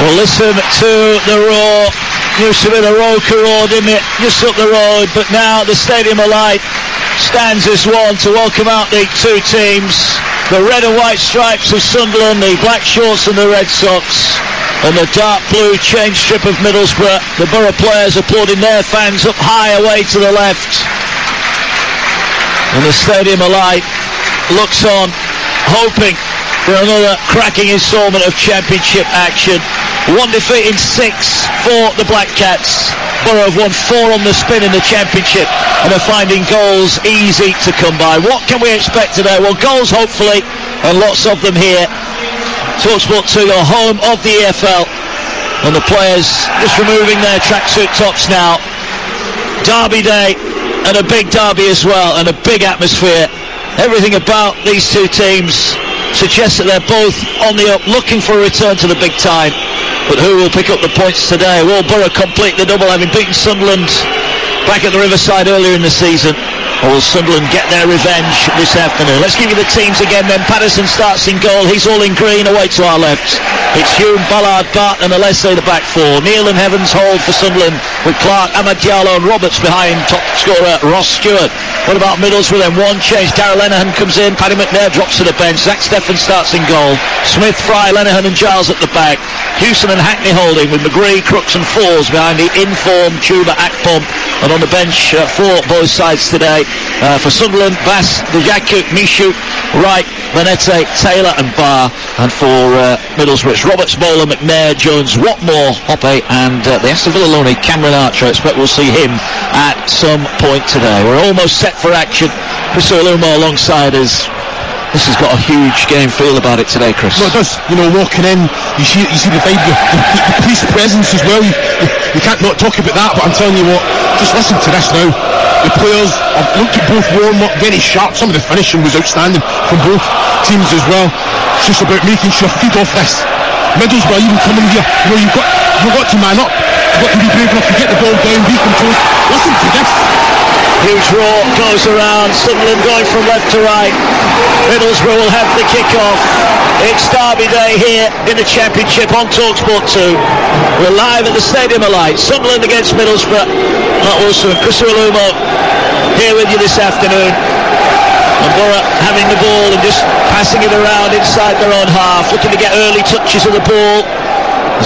Well, listen to the roar. Used to be the Roker Roar, didn't it? Just up the road, but now the Stadium of Light stands as one to welcome out the two teams. The red and white stripes of Sunderland, the black shorts of the Red Sox, and the dark blue change strip of Middlesbrough. The Borough players applauding their fans up high away to the left. And the Stadium of Light looks on, hoping for another cracking instalment of championship action. One defeat in 6 for the Black Cats. Borough have won 4 on the spin in the championship and are finding goals easy to come by. What can we expect today? Well, goals hopefully, and lots of them here. Talksport 2, your home of the EFL, and the players just removing their tracksuit tops now. Derby day, and a big derby as well, and a big atmosphere. Everything about these two teams suggests that they're both on the up, looking for a return to the big time. But who will pick up the points today? Will Borough complete the double, having beaten Sunderland back at the Riverside earlier in the season? Or will Sunderland get their revenge this afternoon? Let's give you the teams again then. Patterson starts in goal. He's all in green away to our left. It's Hume, Ballard, Bart and Alessi the back four. Neil and Heavens hold for Sunderland, with Clark, Ahmad Diallo and Roberts behind top scorer Ross Stewart. What about Middlesbrough then? One change. Darragh Lenihan comes in. Paddy McNair drops to the bench. Zach Steffen starts in goal. Smith, Fry, Lenihan and Giles at the back. Hewson and Hackney holding, with McGree, Crooks and Fours behind the informed Chuba Akpom. And on the bench for both sides today, for Sunderland, Bass, Dijaku, Mishu, Wright, Vanette, Taylor and Barr. And for Middlesbrough, it's Roberts, Bowler, McNair, Jones, Watmore, Hoppe and the Aston Villa loanee Cameron Archer. I expect we'll see him at some point today. We're almost set for action. Chris Olumo alongside us. This has got a huge game feel about it today, Chris. No, it does. You know, walking in, you see the vibe, the police presence as well. You can't not talk about that, but I'm telling you what, just listen to this now. The players have looked at both warm up, very sharp. Some of the finishing was outstanding from both teams as well. It's just about making sure, feed off this. Middlesbrough even coming here, you know, you've got to man up. You've got to be brave enough to get the ball down, be composed. Listen to this. Huge roar goes around. Sunderland going from left to right. Middlesbrough will have the kick-off. It's Derby Day here in the Championship on Talksport 2. We're live at the Stadium of Light. Sunderland against Middlesbrough. Matt Wilson and Chris Olumo here with you this afternoon. And Borough having the ball and just passing it around inside their own half, looking to get early touches of the ball.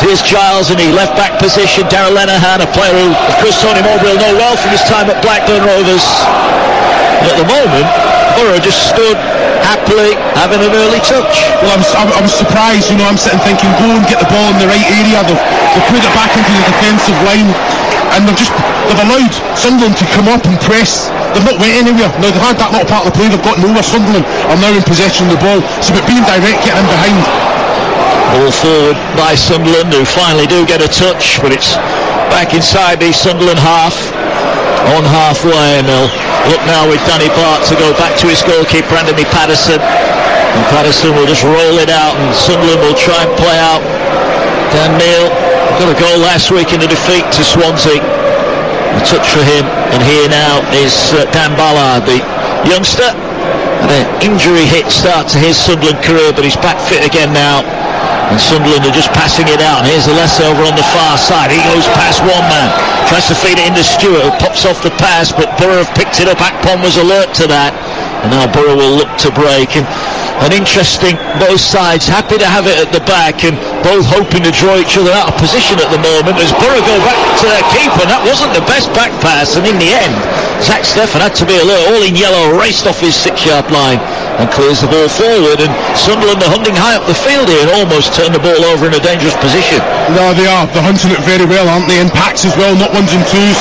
Here's Giles in the left back position. Darragh Lenihan, a player who, of course, Tony Mowbray will know well from his time at Blackburn Rovers. And at the moment, Borough just stood happily having an early touch. Well, I was surprised, you know. I'm sitting thinking, go and get the ball in the right area. They've put it back into the defensive line, and they've allowed Sunderland to come up and press. They've not went anywhere. Now, they've had that little part of the play, they've got nowhere. Sunderland are now in possession of the ball. It's about being direct, getting in behind. Ball forward by Sunderland, who finally do get a touch, but it's back inside the Sunderland half, on halfway, and they'll look now with Danny Bart to go back to his goalkeeper, Anthony Patterson, and Patterson will just roll it out, and Sunderland will try and play out. Dan Neil got a goal last week in a defeat to Swansea. A touch for him, and here now is Dan Ballard, the youngster. And an injury hit start to his Sunderland career, but he's back fit again now. And Sunderland are just passing it out. And here's Alessi over on the far side. He goes past one man, tries to feed it into Stewart, who pops off the pass, but Borough have picked it up. Akpom was alert to that, and now Borough will look to break. And an interesting, both sides happy to have it at the back, and both hoping to draw each other out of position at the moment as Borough go back to their keeper. And that wasn't the best back pass, and in the end Zach Steffen had to be alert. All in yellow, raced off his 6-yard line and clears the ball forward, and Sunderland are hunting high up the field here and almost turn the ball over in a dangerous position. No, they are. They're hunting it very well, aren't they? In packs as well, not ones and twos.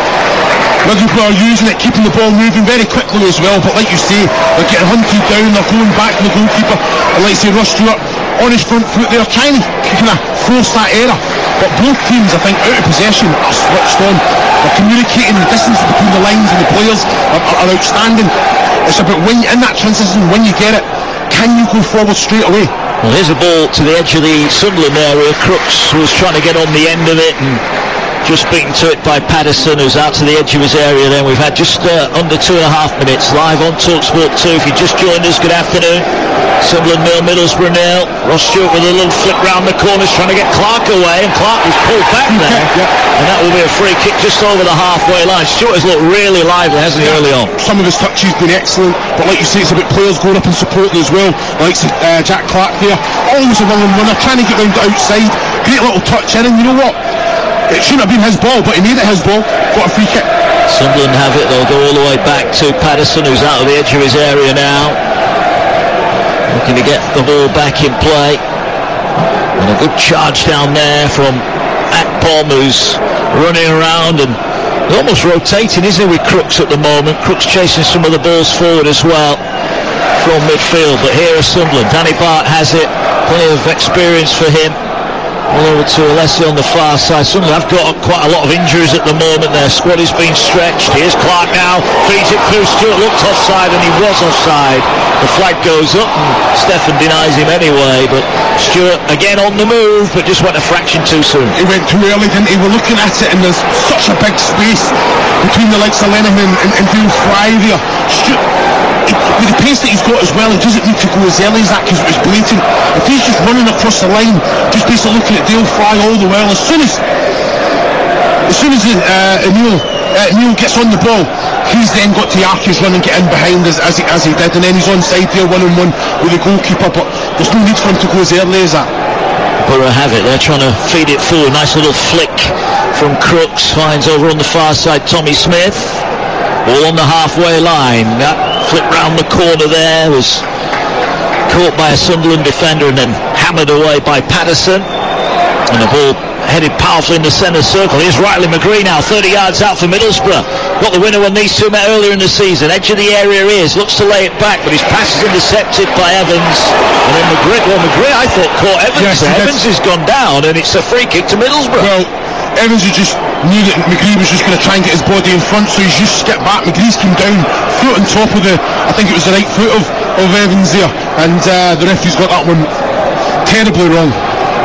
Middlesbrough are using it, keeping the ball moving very quickly as well, but like you say, they're getting hunted down, they're going back to the goalkeeper, and like you say, Ross Stewart on his front foot, they're trying to kind of force that error, but both teams, I think, out of possession are switched on. They're communicating, the distance between the lines and the players are outstanding. It's about when in that transition, when you get it, can you go forward straight away? Well, here's a ball to the edge of the Sunderland area. Crooks was trying to get on the end of it and just beaten to it by Patterson, who's out to the edge of his area. Then we've had just under 2.5 minutes live on Talksport 2. If you just joined us, good afternoon. Sunderland 0, Middlesbrough 0. Ross Stewart with a little flick round the corners, trying to get Clark away, and Clark was pulled back there. And that will be a free kick just over the halfway line. Stewart has looked really lively, hasn't he, early on? Some of his touches have been excellent, but like you say, it's about players going up and supporting as well, like Jack Clark there. Always a running runner, trying to get round the outside. Great little touch in, and you know what? It shouldn't have been his ball, but he made it his ball. Got a free kick. Sunderland have it. They'll go all the way back to Patterson, who's out of the edge of his area now, looking to get the ball back in play. And a good charge down there from Akpom, who's running around and almost rotating, isn't he, with Crooks at the moment. Crooks chasing some of the balls forward as well from midfield. But here is Sunderland. Danny Bart has it. Plenty of experience for him. All over to Alessi on the far side. Sunderland have got quite a lot of injuries at the moment. Their squad is being stretched. Here's Clark now. Feeds it through. Stewart looked offside, and he was offside. The flag goes up, and Stefan denies him anyway. But Stewart again on the move, but just went a fraction too soon. He went too early, didn't he? We're looking at it, and there's such a big space between the likes of Lenihan and Dale Fry there. With the pace that he's got as well, he doesn't need to go as early as that because it was blatant. If he's just running across the line, just basically looking at Dale Fry all the while, as soon as Neil gets on the ball, he's then got to arc his run and get in behind as he did, and then he's on side there 1-on-1 with the goalkeeper, but there's no need for him to go as early as that. Borough have it. They're trying to feed it forward. Nice little flick from Crooks. Finds over on the far side Tommy Smith. All on the halfway line. That flip round the corner there was caught by a Sunderland defender and then hammered away by Patterson. And the ball headed powerfully in the centre circle. Here's Riley McGree now, 30 yards out for Middlesbrough. Got the winner when these two met earlier in the season. Edge of the area is, looks to lay it back, but his pass is intercepted by Evans. And then McGree I thought caught Evans. Yes, Evans has gone down, and it's a free kick to Middlesbrough. Well, Evans just knew that McGree was just going to try and get his body in front, so he's just skipped back. McGree's come down, foot on top of I think it was the right foot of Evans there, and the referee's got that one terribly wrong.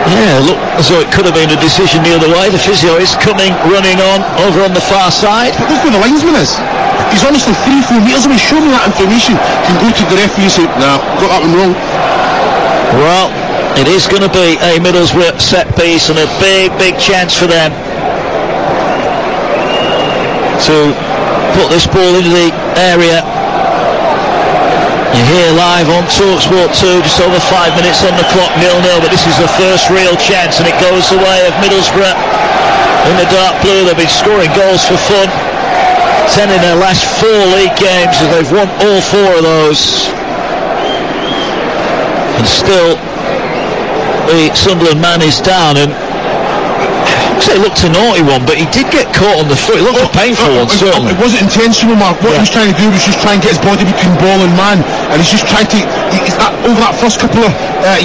Yeah, look as though it could have been a decision the other way. The physio is coming, running on, over on the far side. But look where the linesman is. He's honestly 3-4 metres away. Show me that information. Can go to the referee and say, nah, got that one wrong. Well, it is going to be a Middlesbrough set piece, and a big chance for them to put this ball into the area. You're here live on Talksport 2, just over 5 minutes on the clock, 0-0, but this is the first real chance, and it goes the way of Middlesbrough in the dark blue. They've been scoring goals for fun, 10 in their last 4 league games, and they've won all 4 of those. And still, the Sunderland man is down, and it looked a naughty one, but he did get caught on the foot. It looked a painful one, certainly. It wasn't intentional, Mark. What he was trying to do was just try and get his body between ball and man, and he's just trying to, over that first couple of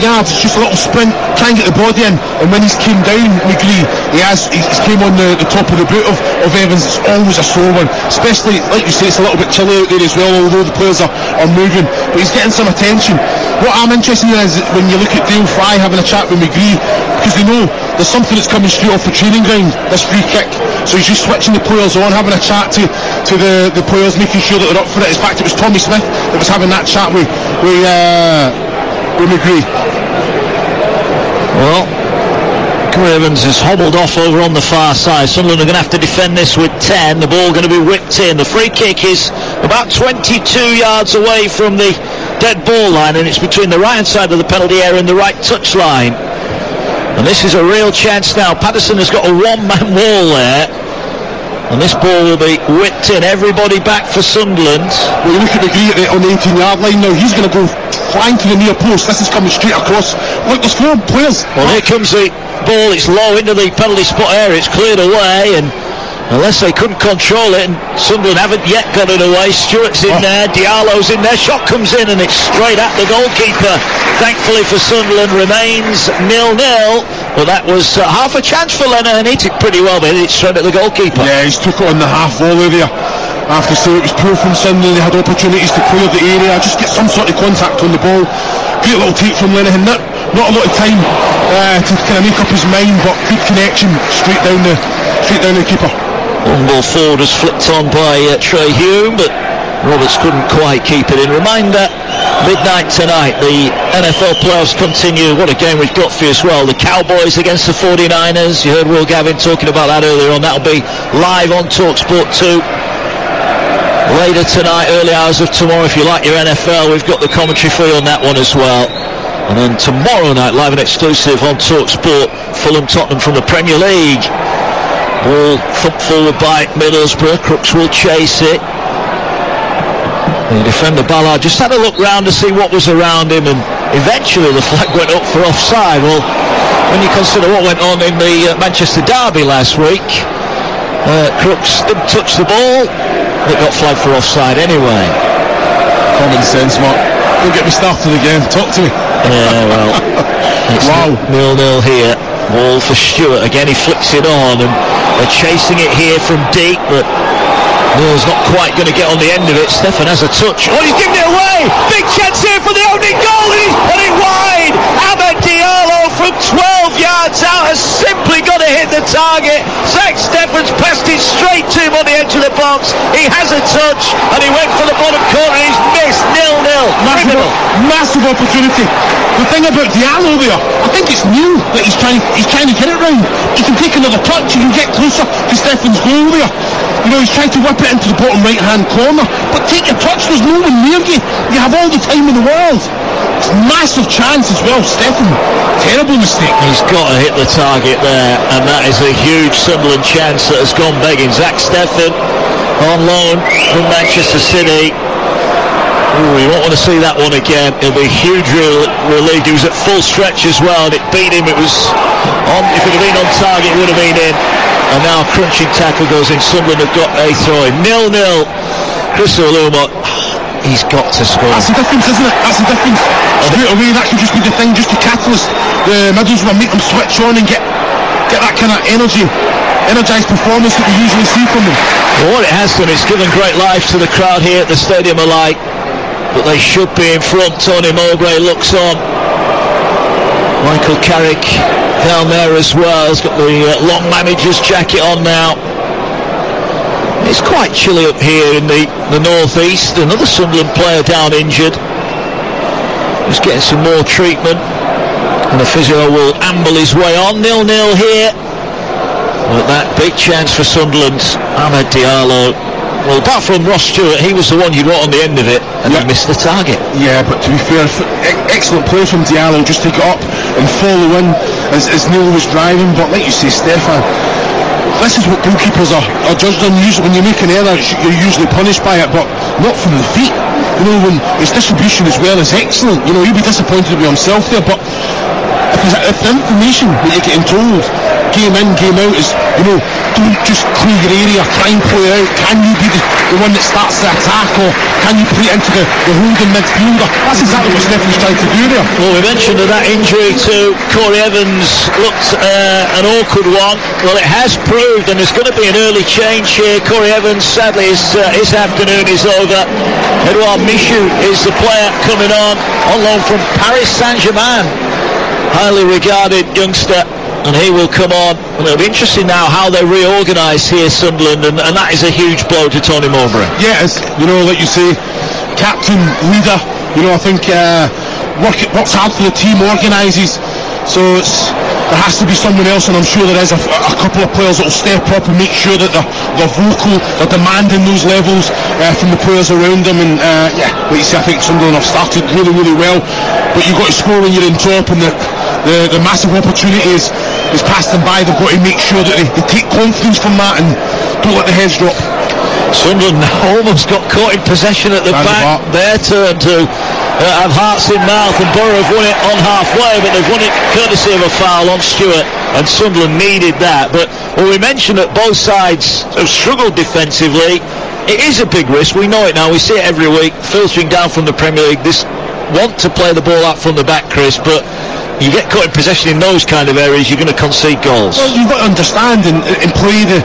yards, it's just a little sprint, try and get the body in, and when he's came down, McGree, he's came on the top of the boot of Evans. It's always a sore one, especially, like you say, it's a little bit chilly out there as well, although the players are moving, but he's getting some attention. What I'm interested in is when you look at Dale Fry having a chat with McGree, because they know there's something that's coming straight off the training ground, this free kick, so he's just switching the players on, having a chat to the players, making sure that they're up for it. In fact, it was Tommy Smith that was having that chat with McGree. Well, Evans has hobbled off over on the far side. Sunderland are going to have to defend this with 10. The ball going to be whipped in. The free kick is about 22 yards away from the dead ball line, and it's between the right hand side of the penalty area and the right touch line. And this is a real chance now. Patterson has got a one-man wall there, and this ball will be whipped in. Everybody back for Sunderland. Well, you look at McGree on the 18-yard line now. He's going to go flying to the near post. This is coming straight across. Look, there's 4 players. Well, here comes the ball. It's low into the penalty spot area. It's cleared away, and unless they couldn't control it, and Sunderland haven't yet got it away. Stewart's in there, Diallo's in there, shot comes in, and it's straight at the goalkeeper. Thankfully for Sunderland, remains 0-0, but that was half a chance for Lenihan. He took pretty well, but it's straight at the goalkeeper. Yeah, he's took it on the half volley there. I have to say, it was poor from Sunderland. They had opportunities to clear the area, just get some sort of contact on the ball. Great little take from Lenihan. Not a lot of time to kind of make up his mind, but good connection straight down straight down the keeper. One ball forward was flicked on by Trey Hume, but Roberts couldn't quite keep it in. Reminder, midnight tonight, the NFL playoffs continue. What a game we've got for you as well. The Cowboys against the 49ers. You heard Will Gavin talking about that earlier on. That'll be live on Talksport 2. Later tonight, early hours of tomorrow, if you like your NFL, we've got the commentary for you on that one as well. And then tomorrow night, live and exclusive on Talksport, Fulham-Tottenham from the Premier League. Ball thumped forward by Middlesbrough. Crooks will chase it. The defender Ballard just had a look round to see what was around him, and eventually the flag went up for offside. Well, when you consider what went on in the Manchester derby last week, Crooks didn't touch the ball. It got flagged for offside anyway. Common sense, Mark. Don't get me started again. Talk to me. Yeah, well, it's wow. 0-0 here. Ball for Stewart. Again, he flicks it on, and they're chasing it here from deep, but Neil's not quite going to get on the end of it. Stefan has a touch. Oh, he's giving it away! Big chance here for the opening goal, and he's put it wide! Ahmed Diallo from 12 yards out has simply got to hit the target. Zach Stefan's passed it straight to him on the edge of the box. He has a touch, and he went for the bottom corner, and he's missed. 0-0. Massive opportunity. The thing about Diallo there, I think it's new that he's trying to get it round. He can take another touch, he can get closer to Stefan's goal there. You know, he's trying to whip it into the bottom right-hand corner, but take your touch, there's no one near you. You have all the time in the world. It's a massive chance as well, Stefan. Terrible mistake. He's got to hit the target there, and that is a huge Sunderland chance that has gone begging. Zach Stefan on loan from Manchester City. Ooh, you won't want to see that one again. It'll be a huge relief. He was at full stretch as well, and it beat him. It was on. If it had been on target, it would have been in. And now a crunching tackle goes in. Sunderland have got a throw in. 0-0. Chris Oluma, he's got to score. That's the difference, isn't it? That's the difference. Straight away, that could just be the thing, just to catalyst the Middlesbrough, make them switch on and get that kind of energised performance that we usually see from them. Well, what it has done, it's given great life to the crowd here at the Stadium of Light. But they should be in front. Tony Mowbray looks on. Michael Carrick down there as well. He's got the long manager's jacket on now. It's quite chilly up here in the northeast. Another Sunderland player down injured. Just getting some more treatment. And the physio will amble his way on. 0-0 here. But that big chance for Sunderland. Ahmed Diallo. Well, apart from Ross Stewart, he was the one you got on the end of it, and he missed the target. Yeah, but to be fair, excellent play from Diallo, just to get up and follow in as Neil was driving. But like you say, Stefan, this is what goalkeepers are judged on. Usually, when you make an error, you're usually punished by it, but not from the feet. You know, when his distribution as well is excellent. You know, he'll be disappointed with himself there, but if the information that you're getting told, game in, game out, is, you know, don't just clear your area, try and play out. Can you be the one that starts the attack, or can you play it into the holding midfielder? That's exactly what Stefan's trying to do there. Well, we mentioned that injury to Corey Evans looked an awkward one. Well, it has proved, and there's going to be an early change here. Corey Evans, sadly, his afternoon is over. Edouard Michou is the player coming on loan from Paris Saint-Germain. Highly regarded youngster, and he will come on. And it'll be interesting now how they reorganise here, Sunderland, and that is a huge blow to Tony Mowbray. Yeah, it's, you know, like you say, captain, leader, you know, I think works hard for the team, organises, so there has to be someone else, and I'm sure there is a couple of players that will step up and make sure that they're vocal, they're demanding those levels from the players around them. And like you say, I think Sunderland have started really, really well, but you've got to score when you're in top, and the massive opportunity is passed them by. They've got to make sure that they take confidence from that and don't let the heads drop. Sunderland almost got caught in possession at the back. Their turn to have hearts in mouth, and Borough have won it on halfway, but they've won it courtesy of a foul on Stewart, and Sunderland needed that. But we mentioned that both sides have struggled defensively. It is a big risk, we know it now, we see it every week, filtering down from the Premier League. This want to play the ball out from the back, Chris, but you get caught in possession in those kind of areas, you're going to concede goals. Well, you've got to understand and play the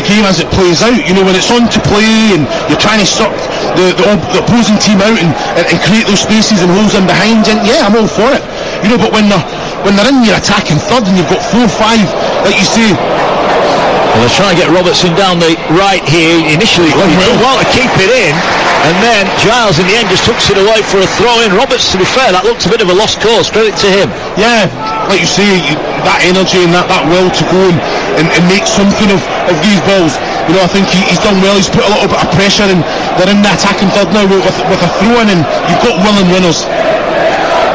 game as it plays out. You know, when it's on to play and you're trying to suck the opposing team out and create those spaces and holes in behind, and yeah, I'm all for it. You know, but when they're in your attacking third and you've got 4 or 5, like you say, Well, they're trying to get Robertson down the right here. Initially, he did well to keep it in, and then Giles in the end just hooks it away for a throw-in. Roberts, to be fair, that looked a bit of a lost cause. Credit to him. Yeah, like you say, that energy and that will to go and make something of these balls. You know, I think he's done well. He's put a little bit of pressure, and they're in the attacking third now with a throw-in, and you've got willing winners.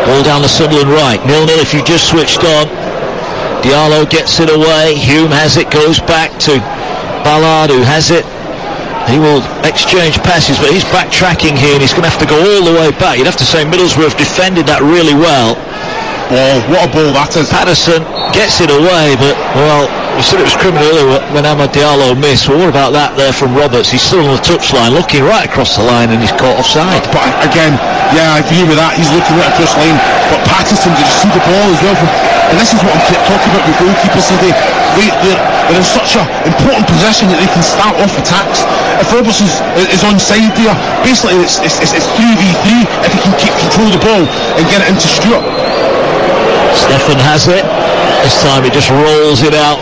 Ball down the Sunderland right. 0-0 if you just switched on. Diallo gets it away. Hume has it, goes back to Ballard, who has it. He will exchange passes, but he's backtracking here, and he's going to have to go all the way back. You'd have to say Middlesbrough have defended that really well. Oh, what a ball that is. Patterson gets it away, but, well, we said it was criminal earlier when Amad Diallo missed. Well, what about that there from Roberts? He's still on the touchline, looking right across the line, and he's caught offside. But again, yeah, I agree with that. He's looking right across the line. But Patterson, did you see the ball as well? And this is what I'm talking about with goalkeepers today. They're in such an important position that they can start off attacks. If Roberts is onside there, basically it's 3v3 if he can control the ball and get it into Stewart. Stefan has it. This time he just rolls it out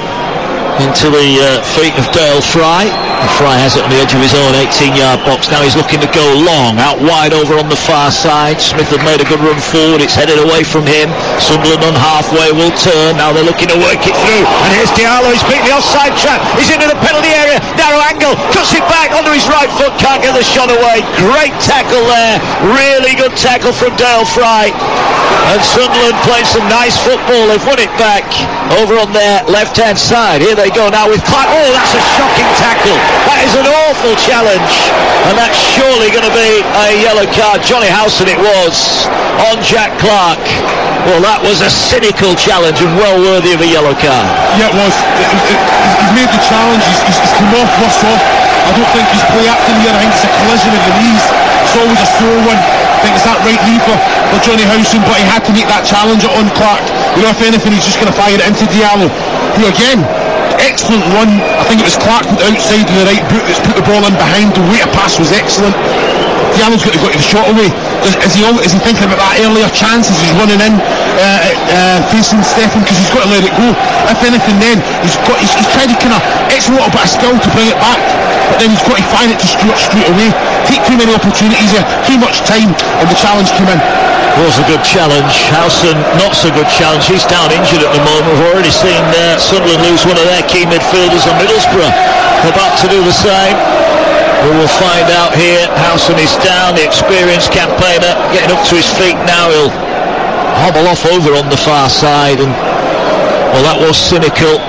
into the feet of Dale Fry. And Fry has it on the edge of his own 18-yard box. Now he's looking to go long, out wide over on the far side. Smith had made a good run forward. It's headed away from him. Sunderland on halfway will turn. Now they're looking to work it through. And here's Diallo. He's beating the offside trap. He's into the penalty area. Narrow angle. Cuts it back onto his right foot. Can't get the shot away. Great tackle there. Really good tackle from Dale Fry. And Sunderland played some nice football. They've won it back over on their left-hand side. Here they go now with Clark. Oh, that's a shocking tackle. That is an awful challenge, and that's surely going to be a yellow card. Johnny Howson it was on Jack Clark. Well, that was a cynical challenge and well worthy of a yellow card. Yeah, it was. He's made the challenge. He's come off worse off. I don't think he's play acting here. I think it's a collision of the knees. It's always a sore one. I think it's that right knee for Johnny Howson, but he had to make that challenge on Clark. You know, if anything, he's just going to fire it into Diallo, who again, excellent run. I think it was Clark with the outside of the right boot that's put the ball in behind. The weight of pass was excellent. Diallo's got to get the shot away. Is he thinking about that earlier chance as he's running in facing Stefan, because he's got to let it go? If anything, then he's tried to kind of, it's a little bit of skill to bring it back, but then he's got to fire it to Stewart straight away. Take too many opportunities there, too much time, and the challenge came in. Was a good challenge. Howson, not so good challenge. He's down injured at the moment. We've already seen Sunderland lose one of their key midfielders, and Middlesbrough about to do the same. We will find out here. Howson is down, the experienced campaigner, getting up to his feet now. He'll hobble off over on the far side, and well, that was cynical.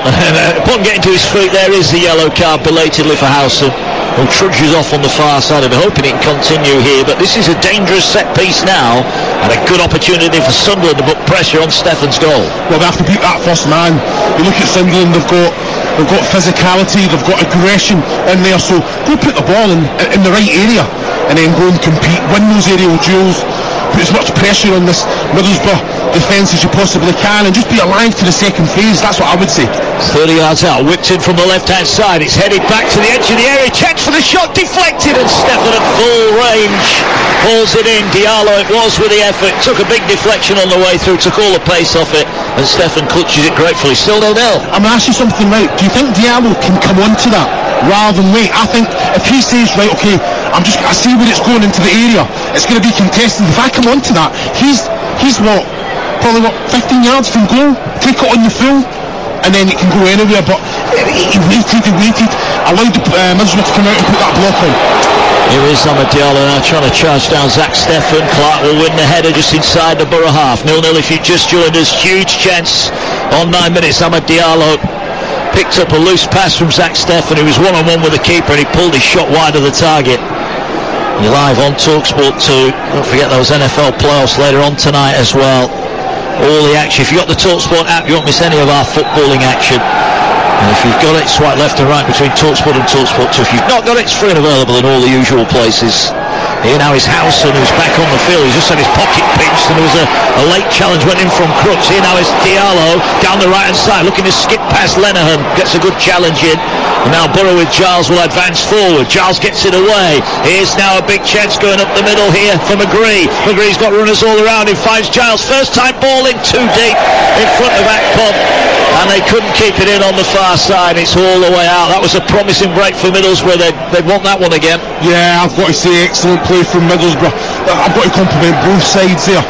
Upon getting to his feet, there is the yellow card belatedly for Howson, who trudges off on the far side. I'm hoping it can continue here, but this is a dangerous set piece now, and a good opportunity for Sunderland to put pressure on Stefan's goal. Well, they have to beat that first man. You look at Sunderland, they've got physicality, they've got aggression in there, so go put the ball in the right area and then go and compete, win those aerial duels, put as much pressure on this Middlesbrough defence as you possibly can, and just be alive to the second phase. That's what I would say. 30 yards out, whipped in from the left-hand side. It's headed back to the edge of the area. Chance for the shot, deflected, and Stefan at full range pulls it in. Diallo, it was with the effort, took a big deflection on the way through, took all the pace off it, and Stefan clutches it gratefully. Still 0-0. I'm going to ask you something, right? Do you think Diallo can come on to that rather than wait? I think if he says, right, okay, I see where it's going into the area, it's going to be contested. If I come on to that, he's probably 15 yards from goal, take it on the full, and then it can go anywhere. But he waited, allowed Middlesbrough to come out and put that block on. Here is Amad Diallo now trying to charge down Zach Stefan. Clark will win the header just inside the Borough half. 0-0 if you just joined us. Huge chance on 9 minutes. Amad Diallo picked up a loose pass from Zach Stefan, who was one-on-one with the keeper, and he pulled his shot wide of the target. You're live on Talksport 2. Don't forget those NFL playoffs later on tonight as well. All the action. If you've got the Talksport app, you won't miss any of our footballing action. And if you've got it, swipe left and right between Talksport and Talksport 2. If you've not got it, it's free and available in all the usual places. Here now is Howson, who's back on the field. He's just had his pocket pinched, and there was a late challenge went in from Crooks. Here now is Diallo down the right-hand side, looking to skip past Lenihan. Gets a good challenge in. And now Borough with Giles will advance forward. Giles gets it away. Here's now a big chance going up the middle here for McGree. McGree's got runners all around him. Finds Giles. First time ball in too deep in front of Akpom. and they couldn't keep it in on the far side. It's all the way out. That was a promising break for Middlesbrough. They'd want that one again. Yeah, I've got to say, excellent play from Middlesbrough. I've got to compliment both sides there.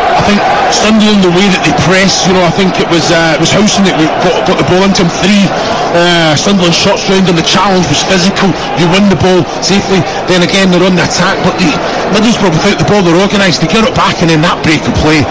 I think Sunderland, the way that they press, I think it was Housen that got the ball into him. 3 Sunderland shots round, and the challenge was physical. You win the ball safely, then again they're on the attack. But Middlesbrough, without the ball, they're organised. They get it back, and then that break of play,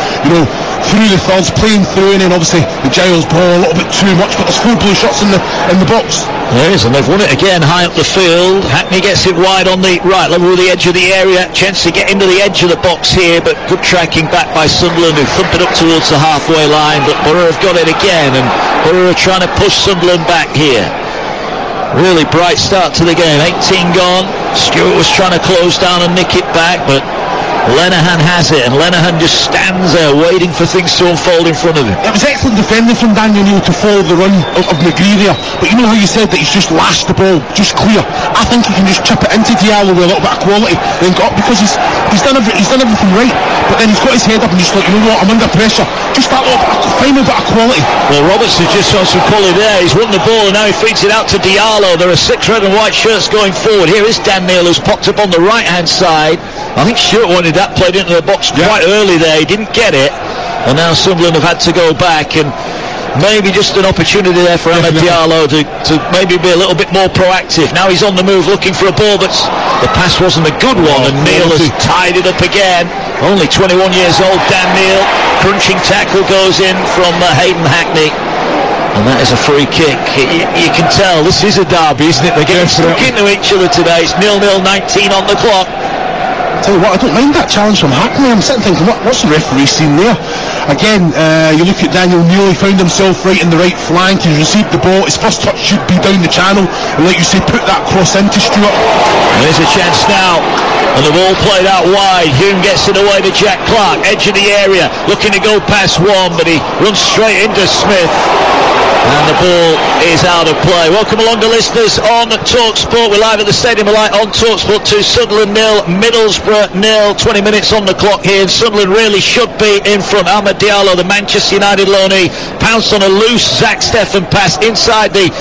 through the thirds, playing through, and then obviously the Giles ball a little bit too much. But there's 4 blue shots in the box. There is, and they've won it again high up the field. Hackney gets it wide on the right level with the edge of the area. Chance to get into the edge of the box here, but good tracking back by Sunderland, who thump it up towards the halfway line. But Borough have got it again, and Borough are trying to push Sunderland back here. Really bright start to the game. 18 gone. Stewart was trying to close down and nick it back, but Lenihan has it, and Lenihan just stands there waiting for things to unfold in front of him. It was excellent defending from Daniel Neal to follow the run of McGree there, but you know how you said that he's just lashed the ball just clear. I think he can just chip it into Diallo with a little bit of quality, then got up, because he's done everything right, but then he's got his head up and just like, I'm under pressure. Just that little bit, final bit of quality. Well, Roberts has just on some quality there. He's won the ball and now he feeds it out to Diallo. There are 6 red and white shirts going forward. Here is Dan Neal, who's popped up on the right hand side. I think Stewart wanted that played into the box quite early there. He didn't get it, and now Sunderland have had to go back, and maybe just an opportunity there for Ahmed Diallo to maybe be a little bit more proactive. Now he's on the move looking for a ball, but the pass wasn't a good one, and Neal has tied it up again. Only 21 years old, Dan Neal. Crunching tackle goes in from Hayden Hackney, and that is a free kick. You can tell this is a derby, isn't it? They're getting stuck into each other today. It's 0-0, 19 on the clock. Tell you what, I don't mind that challenge from Hackney. I'm sitting thinking, what's the referee seen there? Again, you look at Daniel Neal, he found himself right in the right flank, he received the ball, his first touch should be down the channel, and like you say, put that cross into Stewart. There's a chance now, and the ball played out wide. Hume gets it away to Jack Clark, edge of the area, looking to go past one, but he runs straight into Smith. And the ball is out of play. Welcome along to listeners on Talksport. We're live at the Stadium of Light on Talksport 2. Sunderland 0, Middlesbrough 0. 20 minutes on the clock here, and Sunderland really should be in front. Ahmed Diallo, the Manchester United loanee, pounced on a loose Zach Steffen pass inside the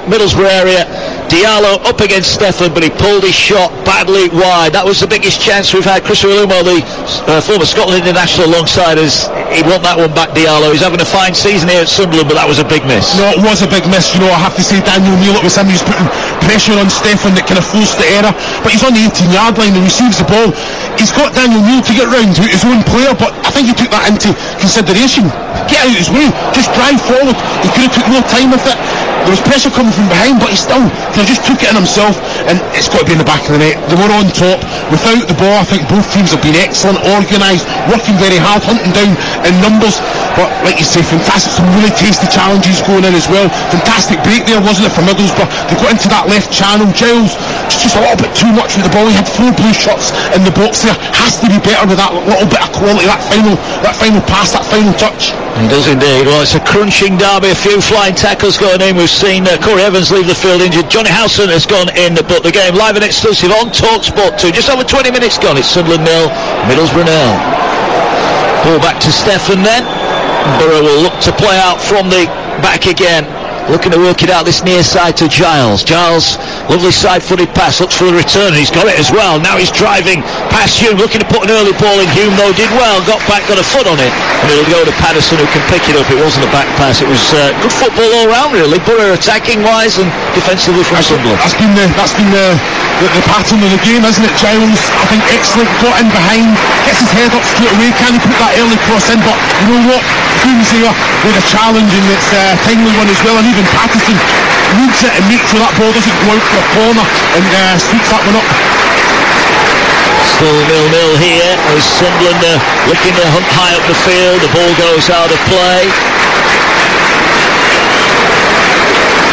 Middlesbrough area. Diallo up against Steffen, but he pulled his shot badly wide. That was the biggest chance we've had. Chris Iwelumo, the former Scotland international, alongside us. He'd want that one back, Diallo. He's having a fine season here at Sunderland, but that was a big miss. No, it was a big miss. I have to say, Daniel Neal, it was him who's putting pressure on Steffen that kind of forced the error. But he's on the 18-yard line and receives the ball. He's got Daniel Neal to get round to his own player, but I think he took that into consideration. Get out of his way, just drive forward. He could have took more time with it. There was pressure coming from behind, but he still just took it in himself, and it's got to be in the back of the net. They were on top. Without the ball, I think both teams have been excellent, organised, working very hard, hunting down in numbers. But like you say, fantastic, some really tasty challenges going in as well. Fantastic break there, wasn't it, for Middlesbrough? They got into that left channel. Giles just a little bit too much with the ball. He had 4 blue shots in the box there. Has to be better with that little bit of quality, that final pass, that final touch. He does indeed. Well, it's a crunching derby, a few flying tackles going in. We've seen Corey Evans leave the field injured. Johnny Howson has gone in, but the game live and exclusive on Talksport 2. Just over 20 minutes gone. It's Sunderland 0, Middlesbrough 0. Ball back to Steffen then. Borough will look to play out from the back again. Looking to work it out this near side to Giles. Giles, lovely side-footed pass, looks for the return, and he's got it as well. Now he's driving past Hume, looking to put an early ball in. Hume, though, did well, got back, got a foot on it, and it'll go to Patterson, who can pick it up. It wasn't a back pass, it was good football all round, really. Borough attacking-wise and defensively from Sunderland. That's been the pattern of the game, isn't it? Giles, I think, excellent, got in behind, gets his head up straight away. Can he put that early cross in? But you know what? Hume's here with a challenge, and it's a timely one as well. And even Patterson reads it and makes sure that ball doesn't go out for a corner, and sweeps that one up. Still 0-0 here as Sunderland looking to hunt high up the field. The ball goes out of play,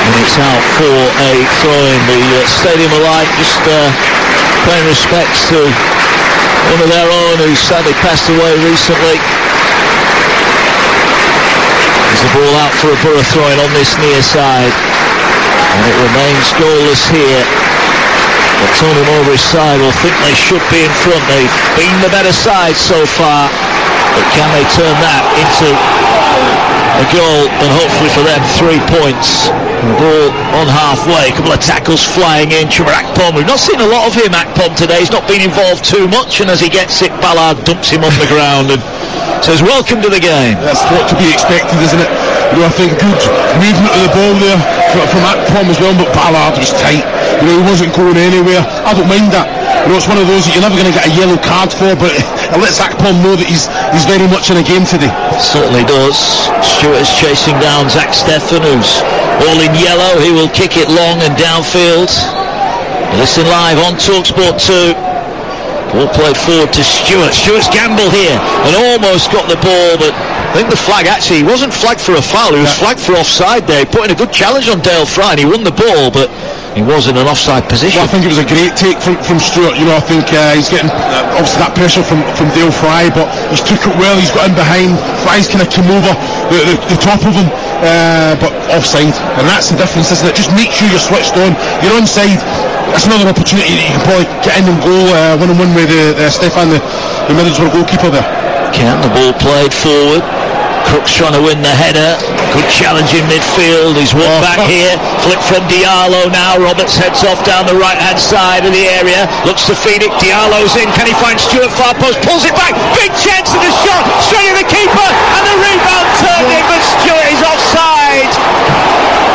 and it's out for a throw-in. The Stadium of Light just paying respects to one of their own who sadly passed away recently. There's the ball out for a Borough throw-in on this near side, and it remains goalless here. But Tony Mowbray's side will think they should be in front. They've been the better side so far, but can they turn that into a a goal and hopefully for them 3 points. The ball on halfway, a couple of tackles flying in. Chuba Akpom, we've not seen a lot of him, Akpom, today. He's not been involved too much, and as he gets it, Ballard dumps him on the ground and says welcome to the game. That's what to be expected, isn't it? You know, I think good movement of the ball there from Akpom as well, but Ballard was tight. You know, he wasn't going anywhere. I don't mind that. You know, it's one of those that you're never going to get a yellow card for, but it lets Akpom know that he's very much in a game today. Certainly does. Stewart is chasing down Zach Steffen, who's all in yellow. He will kick it long and downfield. Listen live on Talksport 2. Ball played forward to Stewart. Stewart's gamble here and almost got the ball, but I think the flag actually, he wasn't flagged for a foul, he was flagged for offside there. He put in a good challenge on Dale Fry and he won the ball, but he was in an offside position. Well, I think it was a great take from Stewart. You know, I think he's getting obviously that pressure from Dale Fry, but he's took it well. He's got in behind. Fry's kind of came over the top of him, but offside, and that's the difference, isn't it? Just make sure you're switched on. You're onside. That's another opportunity that you can probably get in and go 1-on-1 with Stefan, the Middlesbrough goalkeeper there. Can the ball played forward. Crook's trying to win the header. Good challenge in midfield. He's walked back here. Flip from Diallo now. Roberts heads off down the right-hand side of the area. Looks to feed it. Diallo's in. Can he find Stewart far post? Pulls it back. Big chance of the shot. Straight at the keeper. And the rebound turned in, but Stewart is offside.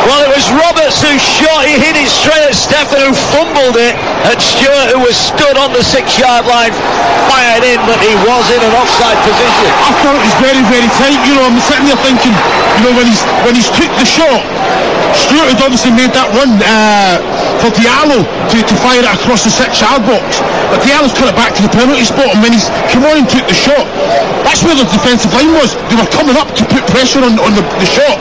Well, it was Roberts who shot. He hit it straight at Steffen, who fumbled it. And Stewart, who was stood on the 6-yard line, fired in, but he was in an offside position. I thought it was very, very tight. You know, I'm sitting there thinking, you know, when he's took the shot, Stewart had obviously made that run for Diallo to fire it across the 6-yard box. But Diallo's cut it back to the penalty spot, and when he's come on and took the shot, that's where the defensive line was. They were coming up to put pressure on the shot.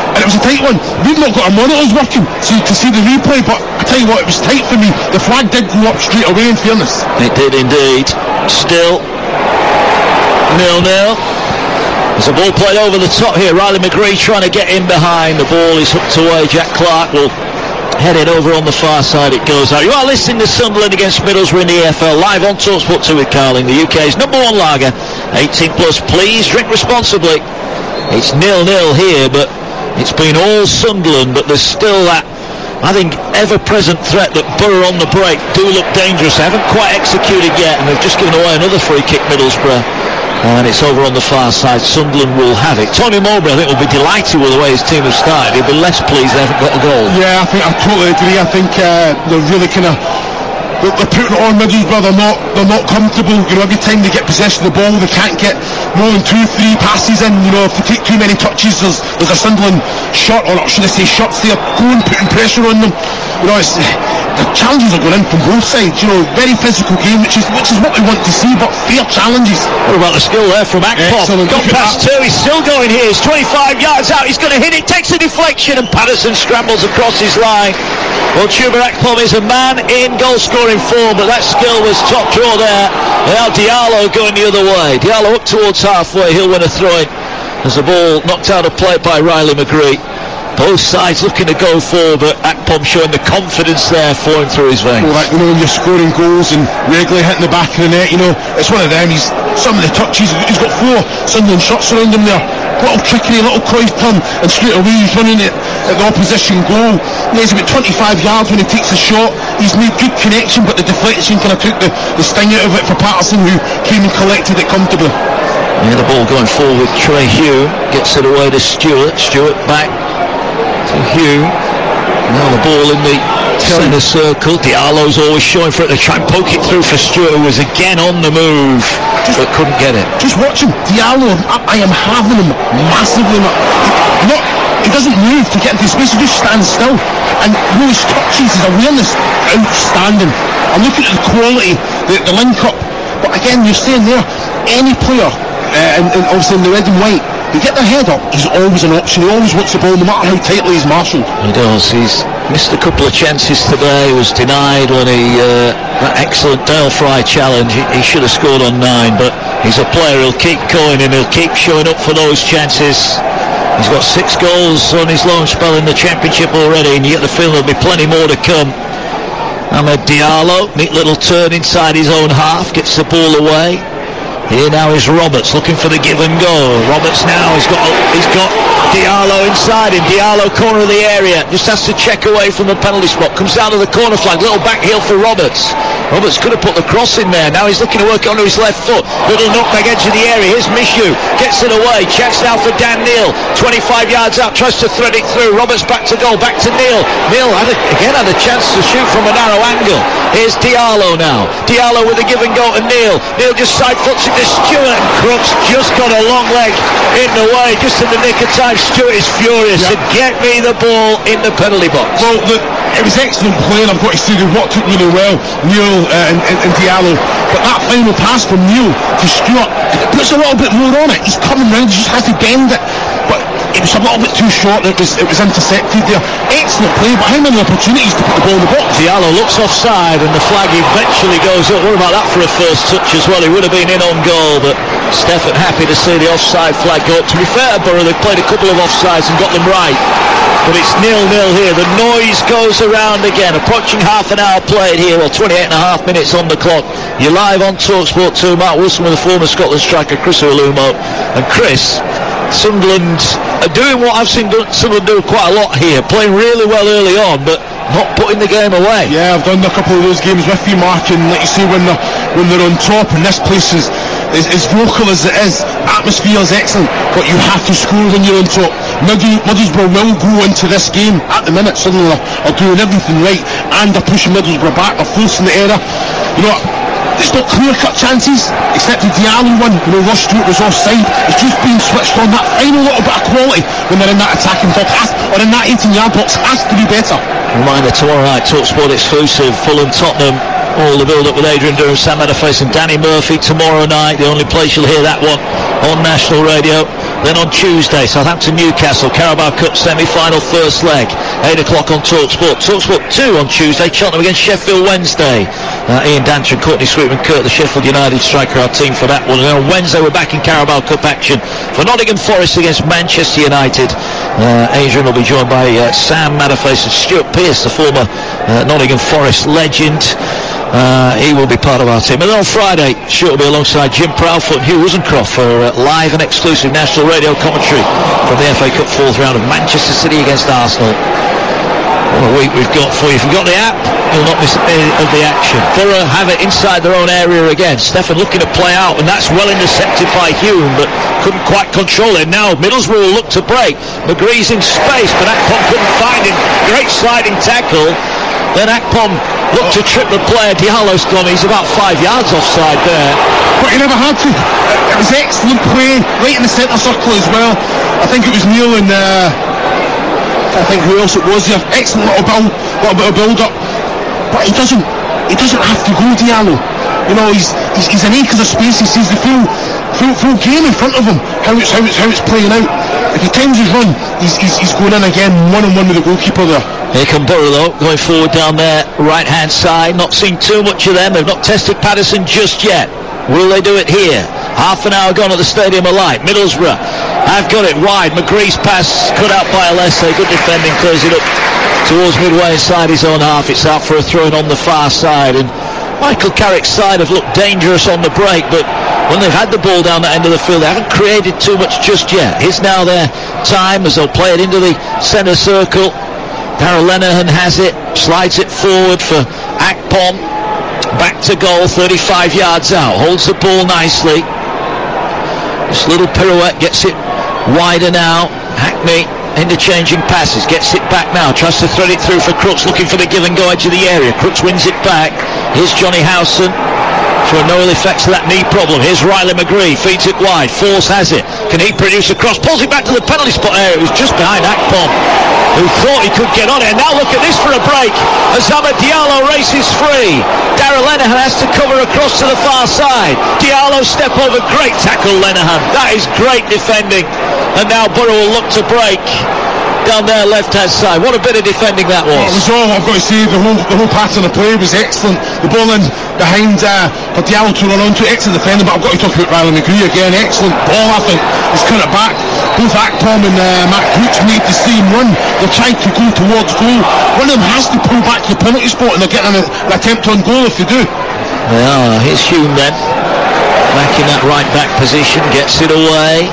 And it was a tight one. We've not got our monitors working to see the replay, but I tell you what, it was tight for me. The flag did go up straight away, in fairness. It did indeed. Still 0-0. There's a ball played over the top here. Riley McGree trying to get in behind. The ball is hooked away. Jack Clark will head it over on the far side. It goes out. You are listening to Sunderland against Middlesbrough in the EFL, live on Talksport 2 with Carling, the UK's #1 lager. 18 plus. Please drink responsibly. It's 0-0 here, but it's been all Sunderland, but there's still that, I think, ever-present threat that Borough on the break do look dangerous. They haven't quite executed yet, and they've just given away another free kick, Middlesbrough. And it's over on the far side. Sunderland will have it. Tony Mowbray, I think, will be delighted with the way his team have started. He'll be less pleased they haven't got a goal. Yeah, I totally agree. I think they're really kind of... They're putting it on Middlesbrough. They're not comfortable. You know, every time they get possession of the ball, they can't get more than 2-3 passes in. You know, if they take too many touches, there's a Sunderland shot, or should I say shots there, going, putting pressure on them. You know, the challenges are going in from both sides. You know, very physical game, which is what we want to see, but fair challenges. What about the skill there from Akpom? Got past two, he's still going here. He's 25 yards out, he's going to hit it, takes a deflection, and Patterson scrambles across his line. Well, Chuba Akpom is a man in goal-scoring form, but that skill was top draw there. Now Diallo going the other way. Diallo up towards halfway, he'll win a throw-in. There's a ball knocked out of play by Riley McGree. Both sides looking to go forward, but Akpom showing the confidence there flowing through his veins. Well, like, you know, when you're scoring goals and regularly hitting the back of the net, you know, it's one of them. Some of the touches, he's got 4 Sunderland shots around him there. Little trickery, little Cruyff turn, and straight away he's running it at the opposition goal. He's about 25 yards when he takes the shot. He's made good connection, but the deflection kind of took the sting out of it for Patterson, who came and collected it comfortably. Yeah, the ball going forward. Trey Hugh gets it away to Stewart. Stewart back to Hugh. Now the ball in the centre circle. Diallo's always showing for it to try and poke it through for Stewart, who was again on the move, but couldn't get it. Just watch him. Diallo, I am having him massively. He doesn't move to get into space, he just stands still. And his touches, his awareness, outstanding. I'm looking at the quality, the link-up. But again, you're saying there, any player, and obviously in the red and white, they get their head up, he's always an option. He always wants the ball, no matter how tightly he's marshalled. He does. He's missed a couple of chances today. He was denied when that excellent Dale Fry challenge. He should have scored on 9, but he's a player who'll keep going and he'll keep showing up for those chances. He's got 6 goals on his loan spell in the Championship already, and you get the feeling there'll be plenty more to come. Ahmed Diallo, neat little turn inside his own half, gets the ball away. Here now is Roberts looking for the give and go. Roberts now he's got Diallo inside him. Diallo corner of the area, just has to check away from the penalty spot. Comes down to the corner flag, little back heel for Roberts. Roberts could have put the cross in there. Now he's looking to work it onto his left foot. Little knockback edge of the area. Here's Mishu, gets it away. Checks now for Dan Neal. 25 yards out, tries to thread it through. Roberts back to goal, back to Neal. Neal had a chance to shoot from a narrow angle. Here's Diallo now. Diallo with a give and go to Neal. Neal just side foots it to Stewart, and Crooks just got a long leg in the way, just in the nick of time. Stewart is furious and get me the ball in the penalty box. Well, it was excellent play, and I've got to say they worked it really well, Neal and Diallo. But that final pass from Neal to Stewart, it puts a little bit more on it. He's coming round, he just has to bend it. But it was a little bit too short. It was intercepted there. Excellent play, but how many opportunities to put the ball in the box? Diallo looks offside, and the flag eventually goes up. What about that for a first touch as well? He would have been in on goal, but Stefan happy to see the offside flag go up. To be fair to Borough, they've played a couple of offsides and got them right, but it's 0-0 here. The noise goes around again. Approaching half an hour played here, well, 28 and a half minutes on the clock. You're live on Talksport 2. Mark Wilson with the former Scotland striker Chris Olumo. And Chris, Sunderland are doing what I've seen Sunderland do quite a lot here, playing really well early on, but not putting the game away. Yeah, I've done a couple of those games with you, Mark, and like you say, when they're on top, and this place is vocal as it is, atmosphere is excellent, but you have to score when you're on top. Middlesbrough will go into this game at the minute. Sunderland are doing everything right, and they're pushing Middlesbrough back, they're forcing the error. You know, it's not clear-cut chances, except the Diallo one, Ross Stewart was offside. It's just being switched on. That final little bit of quality when they're in that attacking box, or in that 18-yard box, has to be better. Reminder tomorrow night, Talksport exclusive, Fulham Tottenham. All the build-up with Adrian Durham, Sam Adderface and Danny Murphy tomorrow night. The only place you'll hear that one on national radio. Then on Tuesday, Southampton Newcastle, Carabao Cup semi-final first leg, 8 o'clock on Talksport. Talksport 2 on Tuesday, Cheltenham against Sheffield Wednesday. Ian Dancher, Courtney Sweetman Kirk, the Sheffield United striker, our team for that one. And on Wednesday we're back in Carabao Cup action for Nottingham Forest against Manchester United. Adrian will be joined by Sam Adderface and Stuart Pearce, the former Nottingham Forest legend. He will be part of our team. And then on Friday, Stuart will be alongside Jim Proudfoot and Hugh Rosencroft for live and exclusive national radio commentary from the FA Cup fourth round of Manchester City against Arsenal. What a week we've got for you. If you've got the app, you'll not miss any of the action. Borough have it inside their own area again. Stefan looking to play out, and that's well intercepted by Hume, but couldn't quite control it. Now Middlesbrough will look to break. McGree's in space, but Akpom couldn't find him. Great sliding tackle. Then Akpom looked to trip the player. Diallo's gone. He's about 5 yards offside there. But he never had to. It was excellent play, right in the centre circle as well. I think it was Neal and I think who else it was there. Excellent little bit of build-up. But he doesn't have to go, Diallo. You know, he's an acre of space. He sees the full game in front of him. How it's playing out. If he times his run, he's going in again, one-on-one with the goalkeeper there. Here come Borough though, going forward down their right-hand side. Not seeing too much of them. They've not tested Patterson just yet. Will they do it here? Half an hour gone at the Stadium of Light. Middlesbrough have got it wide. McGree's pass cut out by Alessi. Good defending, clears it up towards midway inside his own half. It's out for a throw-in on the far side. And Michael Carrick's side have looked dangerous on the break, but when they've had the ball down that end of the field, they haven't created too much just yet. Here's now their time as they'll play it into the centre circle. Darragh Lenihan has it, slides it forward for Akpom. Back to goal, 35 yards out. Holds the ball nicely. This little pirouette gets it wider now. Hackney interchanging passes, gets it back now, tries to thread it through for Crooks, looking for the give and go edge of the area. Crooks wins it back. Here's Johnny Howson. Sure, no ill effects to that knee problem. Here's Riley McGree, feeds it wide. Force has it. Can he produce a cross? Pulls it back to the penalty spot area. It was just behind Akpom, who thought he could get on it. And now look at this for a break as Amad Diallo races free. Darragh Lenihan has to cover across to the far side. Diallo step over. Great tackle, Lenihan. That is great defending. And now Borough will look to break down their left-hand side. What a bit of defending that was. It was all, I've got to say, the whole pattern of play was excellent. The ball in behind for Diallo to run onto, excellent defending, but I've got to talk about Riley McGree again. Excellent ball, I think. He's cut it back. Both Akpom and Matt Crooks made the same run. They're trying to go towards goal. One of them has to pull back to the penalty spot, and they're getting an attempt on goal if they do. Yeah, here's Hume then. back in that right back position, gets it away.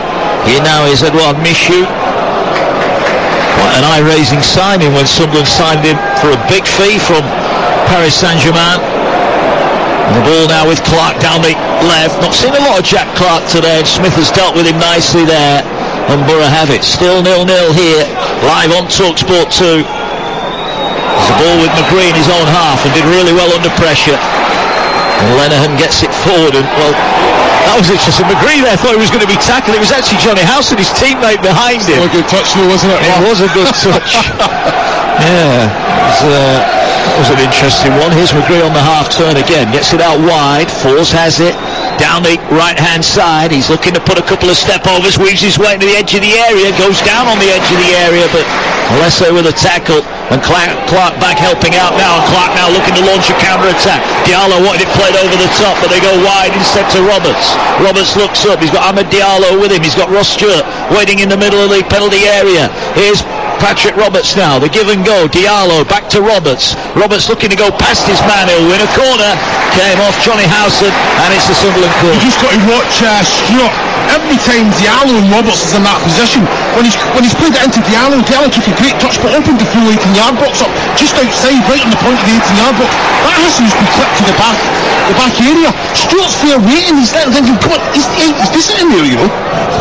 Here now is Edouard Michou. Quite an eye-raising signing when Sunderland signed him for a big fee from Paris Saint-Germain. And the ball now with Clark down the left. Not seen a lot of Jack Clark today, and Smith has dealt with him nicely there. And Borough have it. Still 0-0 here, live on Talksport 2. There's a ball with McGree in his own half and did really well under pressure. And Lenihan gets it forward, and well, that was interesting. McGree there thought he was going to be tackled. It was actually Johnny House and his teammate behind him. It was a good touch though, wasn't it? It was a good touch. Yeah, that was an interesting one. Here's McGree on the half turn again. Gets it out wide. Force has it down the right hand side. He's looking to put a couple of step overs, weaves his way into the edge of the area, goes down on the edge of the area, but Alessio with a tackle, and Clark back helping out now, and Clark now looking to launch a counter attack. Diallo wanted it played over the top, but they go wide instead to Roberts. Roberts looks up, he's got Ahmed Diallo with him, he's got Ross Stewart waiting in the middle of the penalty area. Here's Patrick Roberts now, the give and go. Diallo back to Roberts. Roberts looking to go past his man, he'll win a corner. Came off Johnny Howson, and it's the Sunderland corner. You just got to watch Stewart. Every time Diallo and Roberts is in that position, when he's played it into Diallo took a great touch, but opened the full 18-yard box up just outside, right on the point of the 18-yard box. That has to just be clipped to the back area. Stewart's there waiting. He's there thinking, come on, he's decent in there, you know.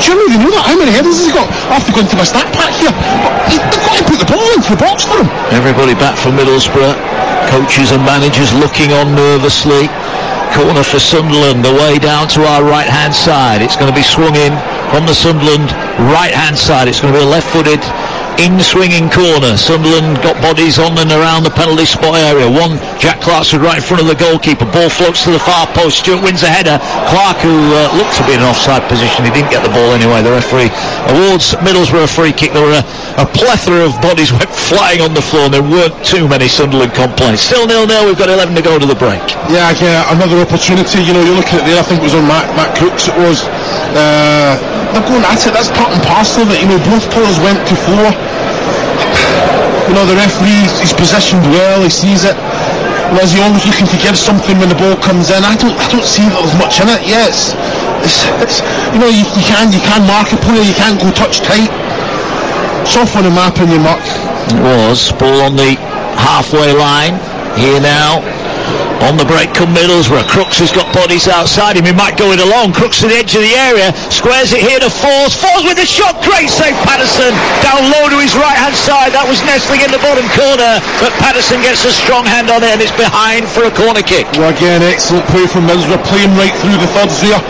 Surely they know that. How many headers has he got? I have to go into my stat pack here. But they've got to put the ball into the box for him. Everybody back from Middlesbrough. Coaches and managers looking on nervously. Corner for Sunderland, the way down to our right hand side. It's going to be swung in from the Sunderland right hand side. It's going to be a left footed in swinging corner. Sunderland got bodies on and around the penalty spot area. One, Jack Clark stood right in front of the goalkeeper. Ball floats to the far post. Stewart wins a header. Clark, who looked to be in an offside position, he didn't get the ball anyway. The referee awards Middlesbrough a free kick. There were a plethora of bodies went flying on the floor, and there weren't too many Sunderland complaints. Still 0-0. We've got 11 to go to the break. Yeah, another opportunity. You know, you're looking at there. I think it was on Matt Crooks. It was. They're going at it. That's part and parcel of it. You know, both players went to floor. You know, the referee, he's positioned well, he sees it. And is he always looking to give something when the ball comes in? I don't see that there's much in it. Yes, it's you know, you can mark a player, you can't go touch tight. It's off on a map in your muck. It was ball on the halfway line. Here now. On the break come Middlesbrough. Crooks has got bodies outside him. He might go it along. Crooks to the edge of the area. Squares it here to Force. Force with the shot. Great save, Patterson. Down low to his right hand side. That was nestling in the bottom corner. But Patterson gets a strong hand on it, and it's behind for a corner kick. Well, again, excellent play from Middlesbrough. Playing right through the thirds there.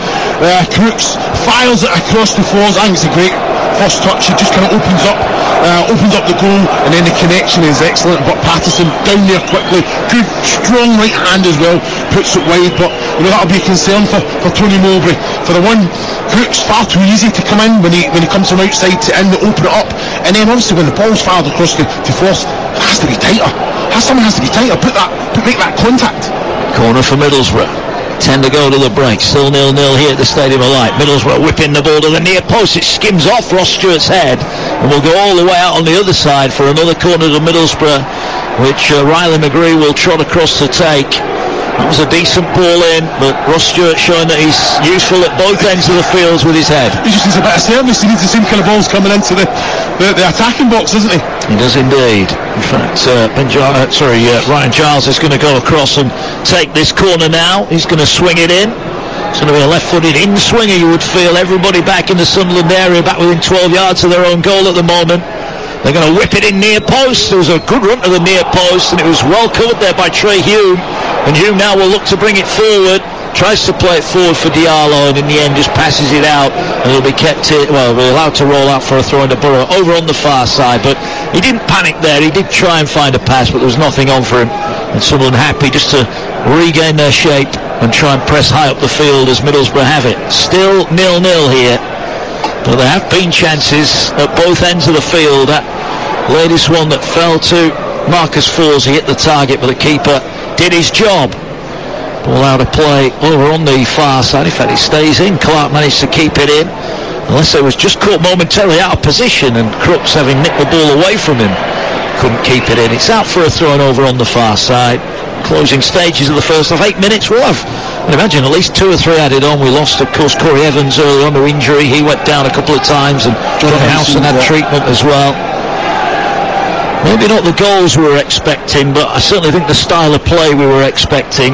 Crooks fires it across the Force. I think it's a great first touch. It just kind of opens up the goal, and then the connection is excellent. But Patterson down there quickly, good strong right hand as well, puts it wide. But you know, that'll be a concern for Tony Mowbray. For the one, Crooks far too easy to come in when he comes from outside to in, open it up, and then obviously when the ball's fired across to Force, it has to be tighter. Someone has to be tighter. Make that contact. Corner for Middlesbrough. 10 to go to the break. Still 0-0 here at the Stadium of Light. Middlesbrough whipping the ball to the near post. It skims off Ross Stewart's head and will go all the way out on the other side for another corner to Middlesbrough, which Riley McGree will trot across to take. That was a decent ball in, but Ross Stewart showing that he's useful at both ends of the fields with his head. He just needs a bit of service. He needs the same kind of balls coming into the attacking box, doesn't he? He does indeed. In fact, Ryan Giles is going to go across and take this corner now. He's going to swing it in. It's going to be a left-footed in-swinger, you would feel. Everybody back in the Sunderland area, back within 12 yards of their own goal at the moment. They're going to whip it in near post. There was a good run to the near post, and it was well covered there by Trey Hume. And Hume now will look to bring it forward. Tries to play it forward for Diallo, and in the end just passes it out, and he'll be allowed to roll out for a throw into Borough over on the far side. But he didn't panic there. He did try and find a pass, but there was nothing on for him. And Sunderland happy just to regain their shape and try and press high up the field as Middlesbrough have it. Still 0-0 here. But there have been chances at both ends of the field. That latest one that fell to Marcus Forss, he hit the target, but the keeper did his job. Ball out of play over on the far side. In fact, it stays in. Clark managed to keep it in. Unless it was just caught momentarily out of position, and Crooks, having nicked the ball away from him, couldn't keep it in. It's out for a throw over on the far side. closing stages of the first half. 8 minutes, we'll have, I imagine, at least 2 or 3 added on. We lost, of course, Corey Evans early on with injury. He went down a couple of times, and John Howson had treatment as well. Maybe not the goals we were expecting, but I certainly think the style of play we were expecting.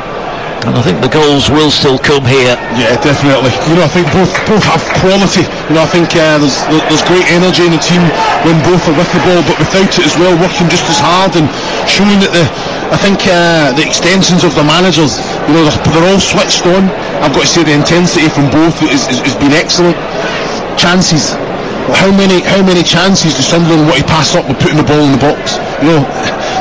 And I think the goals will still come here. Yeah, definitely. I think both have quality. I think there's great energy in the team when both are with the ball, but without it as well, working just as hard and showing that the extensions of the managers, they're all switched on. I've got to say the intensity from both has been excellent. Chances. How many chances does Sunderland want to pass up with putting the ball in the box?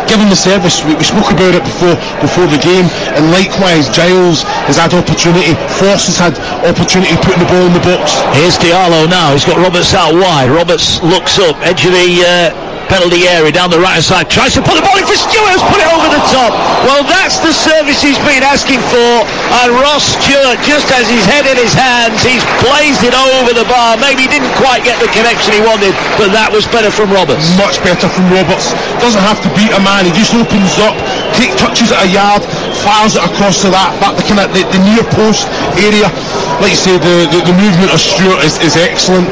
Given the service, we spoke about it before the game, and likewise Giles has had opportunity, Force has had opportunity putting the ball in the box. Here's Diallo now, he's got Roberts out wide. Roberts looks up, edge of the penalty area down the right hand side, tries to put the ball in for Stewart, has put it over the top. Well, that's the service he's been asking for, and Ross Stewart, just as his head in his hands, he's blazed it over the bar. Maybe he didn't quite get the connection he wanted, but that was better from Roberts. Much better from Roberts. Doesn't have to beat a man, he just opens up, touches it a yard, fires it across to the near post area. Like you say, the movement of Stewart is excellent.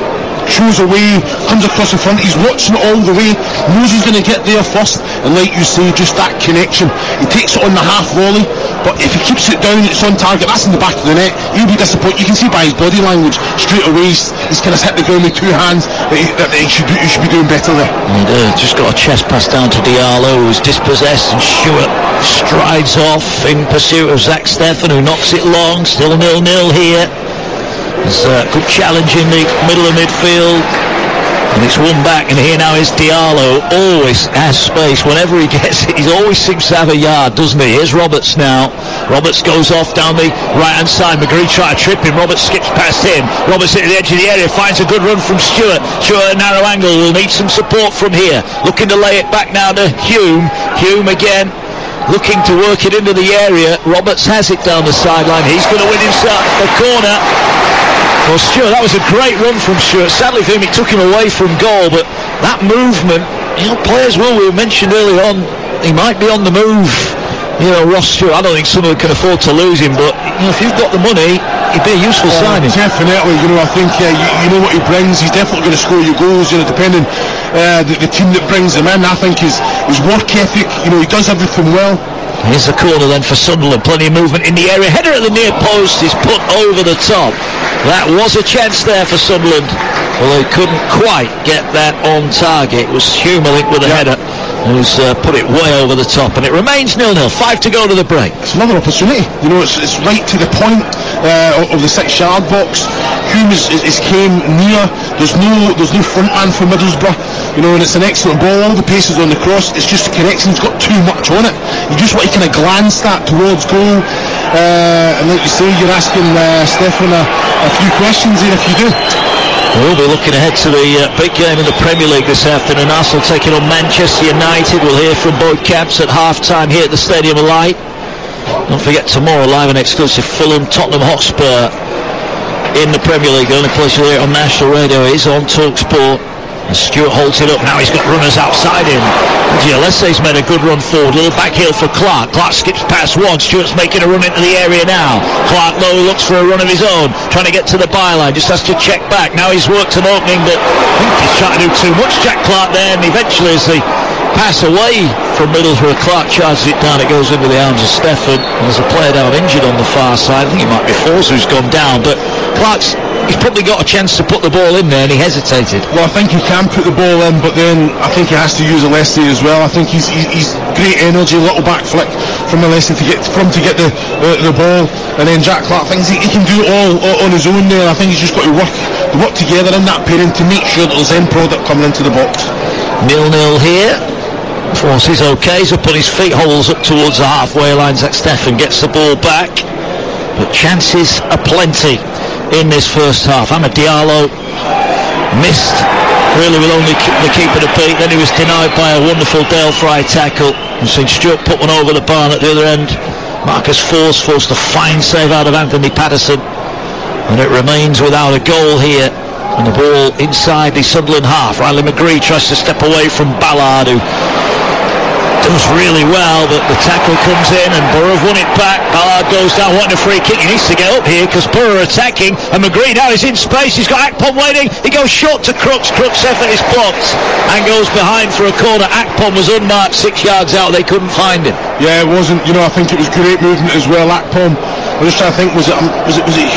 Shows away, comes across the front, he's watching it all the way, knows he's going to get there first, and like you say, just that connection. He takes it on the half volley, but if he keeps it down, it's on target, that's in the back of the net, he'll be disappointed. You can see by his body language straight away, he's kind of hit the ground with 2 hands, that he should be doing better there. And just got a chest pass down to Diallo, who's dispossessed, and Stewart strides off in pursuit of Zach Steffen, who knocks it long. Still 0-0 here. There's a good challenge in the middle of midfield, and it's won back, and here now is Diallo. Always has space whenever he gets it. He always seems to have a yard, doesn't he? Here's Roberts now. Roberts goes off down the right hand side. McGree try to trip him. Roberts skips past him. Roberts at the edge of the area finds a good run from Stewart. Stewart at a narrow angle will need some support from here. Looking to lay it back now to Hume. Hume again, looking to work it into the area. Roberts has it down the sideline. He's going to win himself the corner. Well, Stewart, that was a great run from Stewart. Sadly for him, it took him away from goal, but that movement, players we mentioned early on, he might be on the move. Ross Stewart, I don't think Sunderland can afford to lose him, but if you've got the money, he'd be a useful signing. Definitely, I think you know what he brings. He's definitely going to score your goals, depending the team that brings him in. I think his work ethic, he does everything well. Here's the corner then for Sunderland, plenty of movement in the area, header at the near post is put over the top. That was a chance there for Sunderland, well, they couldn't quite get that on target. It was Hume, I think, with a header, who's put it way over the top, and it remains 0-0, 5 to go to the break. It's another opportunity, it's right to the point of the 6-yard box. Hume is came near, there's no front man for Middlesbrough, and it's an excellent ball. All the pace is on the cross, it's just the connection, it's got too much on it. You just want to kind of glance that towards goal, and like you say, you're asking Stefan a few questions here if you do. We'll be looking ahead to the big game in the Premier League this afternoon. Arsenal taking on Manchester United. We'll hear from both camps at half-time here at the Stadium of Light. Don't forget, tomorrow live and exclusive, Fulham Tottenham Hotspur in the Premier League. The only place you'll hear it on national radio is on Talksport. And Stewart holds it up now, he's got runners outside him. Gialesse's made a good run forward, little back heel for Clark. Clark skips past one, Stewart's making a run into the area now. Clark low looks for a run of his own, trying to get to the byline, just has to check back. Now he's worked an opening, but I think he's trying to do too much, Jack Clark there, and eventually as the pass away from Middlesbrough, Clark charges it down, it goes into the arms of Steffen. There's a player down injured on the far side, I think it might be Forza who's gone down, but he's probably got a chance to put the ball in there, and he hesitated. Well, I think he can put the ball in, but then I think he has to use Alessi as well. I think he's great energy, little back flick from Alessi to get the ball, and then Jack Clark thinks he can do it all on his own there. I think he's just got to work together in that pairing to make sure that there's end product coming into the box. 0-0 here. Force is okay, he's up on his feet, holds up towards the halfway line. Zach Steffen gets the ball back, but chances are plenty in this first half. Amad Diallo missed really with only the keeper to beat, then he was denied by a wonderful Dale Fry tackle. We've seen Stewart put one over the barn at the other end. Marcus Force forced a fine save out of Anthony Patterson, and it remains without a goal here, and the ball inside the Sunderland half. Riley McGree tries to step away from Ballard, who does really well, but the tackle comes in and Borough have won it back. Ballard goes down wanting a free kick. He needs to get up here because Borough are attacking, and McGree now is in space. He's got Akpom waiting. He goes short to Crooks. Crooks' effort is blocked and goes behind for a corner. Akpom was unmarked 6 yards out. They couldn't find him. Yeah, it wasn't. I think it was great movement as well. Akpom, I was just trying to think, was it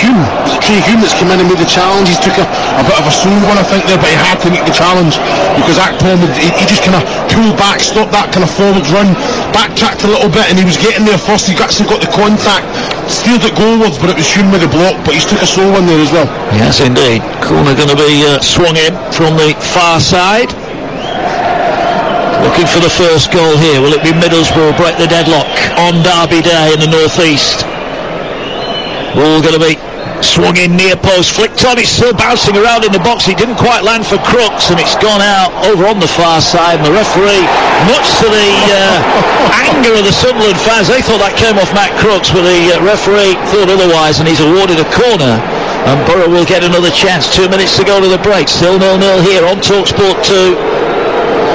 Hume? Was it Trey Hume that's come in and made the challenge? He took a bit of a slow one, I think, there, but he had to make the challenge because Akpom, he just kind of pulled back, stopped that kind of forward run, backtracked a little bit, and he was getting there first. He actually got the contact, steered it goalwards, but it was Hume with the block, but he's took a slow one there as well. Yes, indeed. Corner going to be swung in from the far side. Looking for the first goal here. Will it be Middlesbrough break the deadlock on Derby Day in the northeast? Ball going to be swung in near post, flicked on. It's still bouncing around in the box. It didn't quite land for Crooks, and it's gone out over on the far side. And the referee, much to the anger of the Sunderland fans, they thought that came off Matt Crooks, but the referee thought otherwise, and he's awarded a corner. And Borough will get another chance. 2 minutes to go to the break. Still 0-0 here on Talksport 2.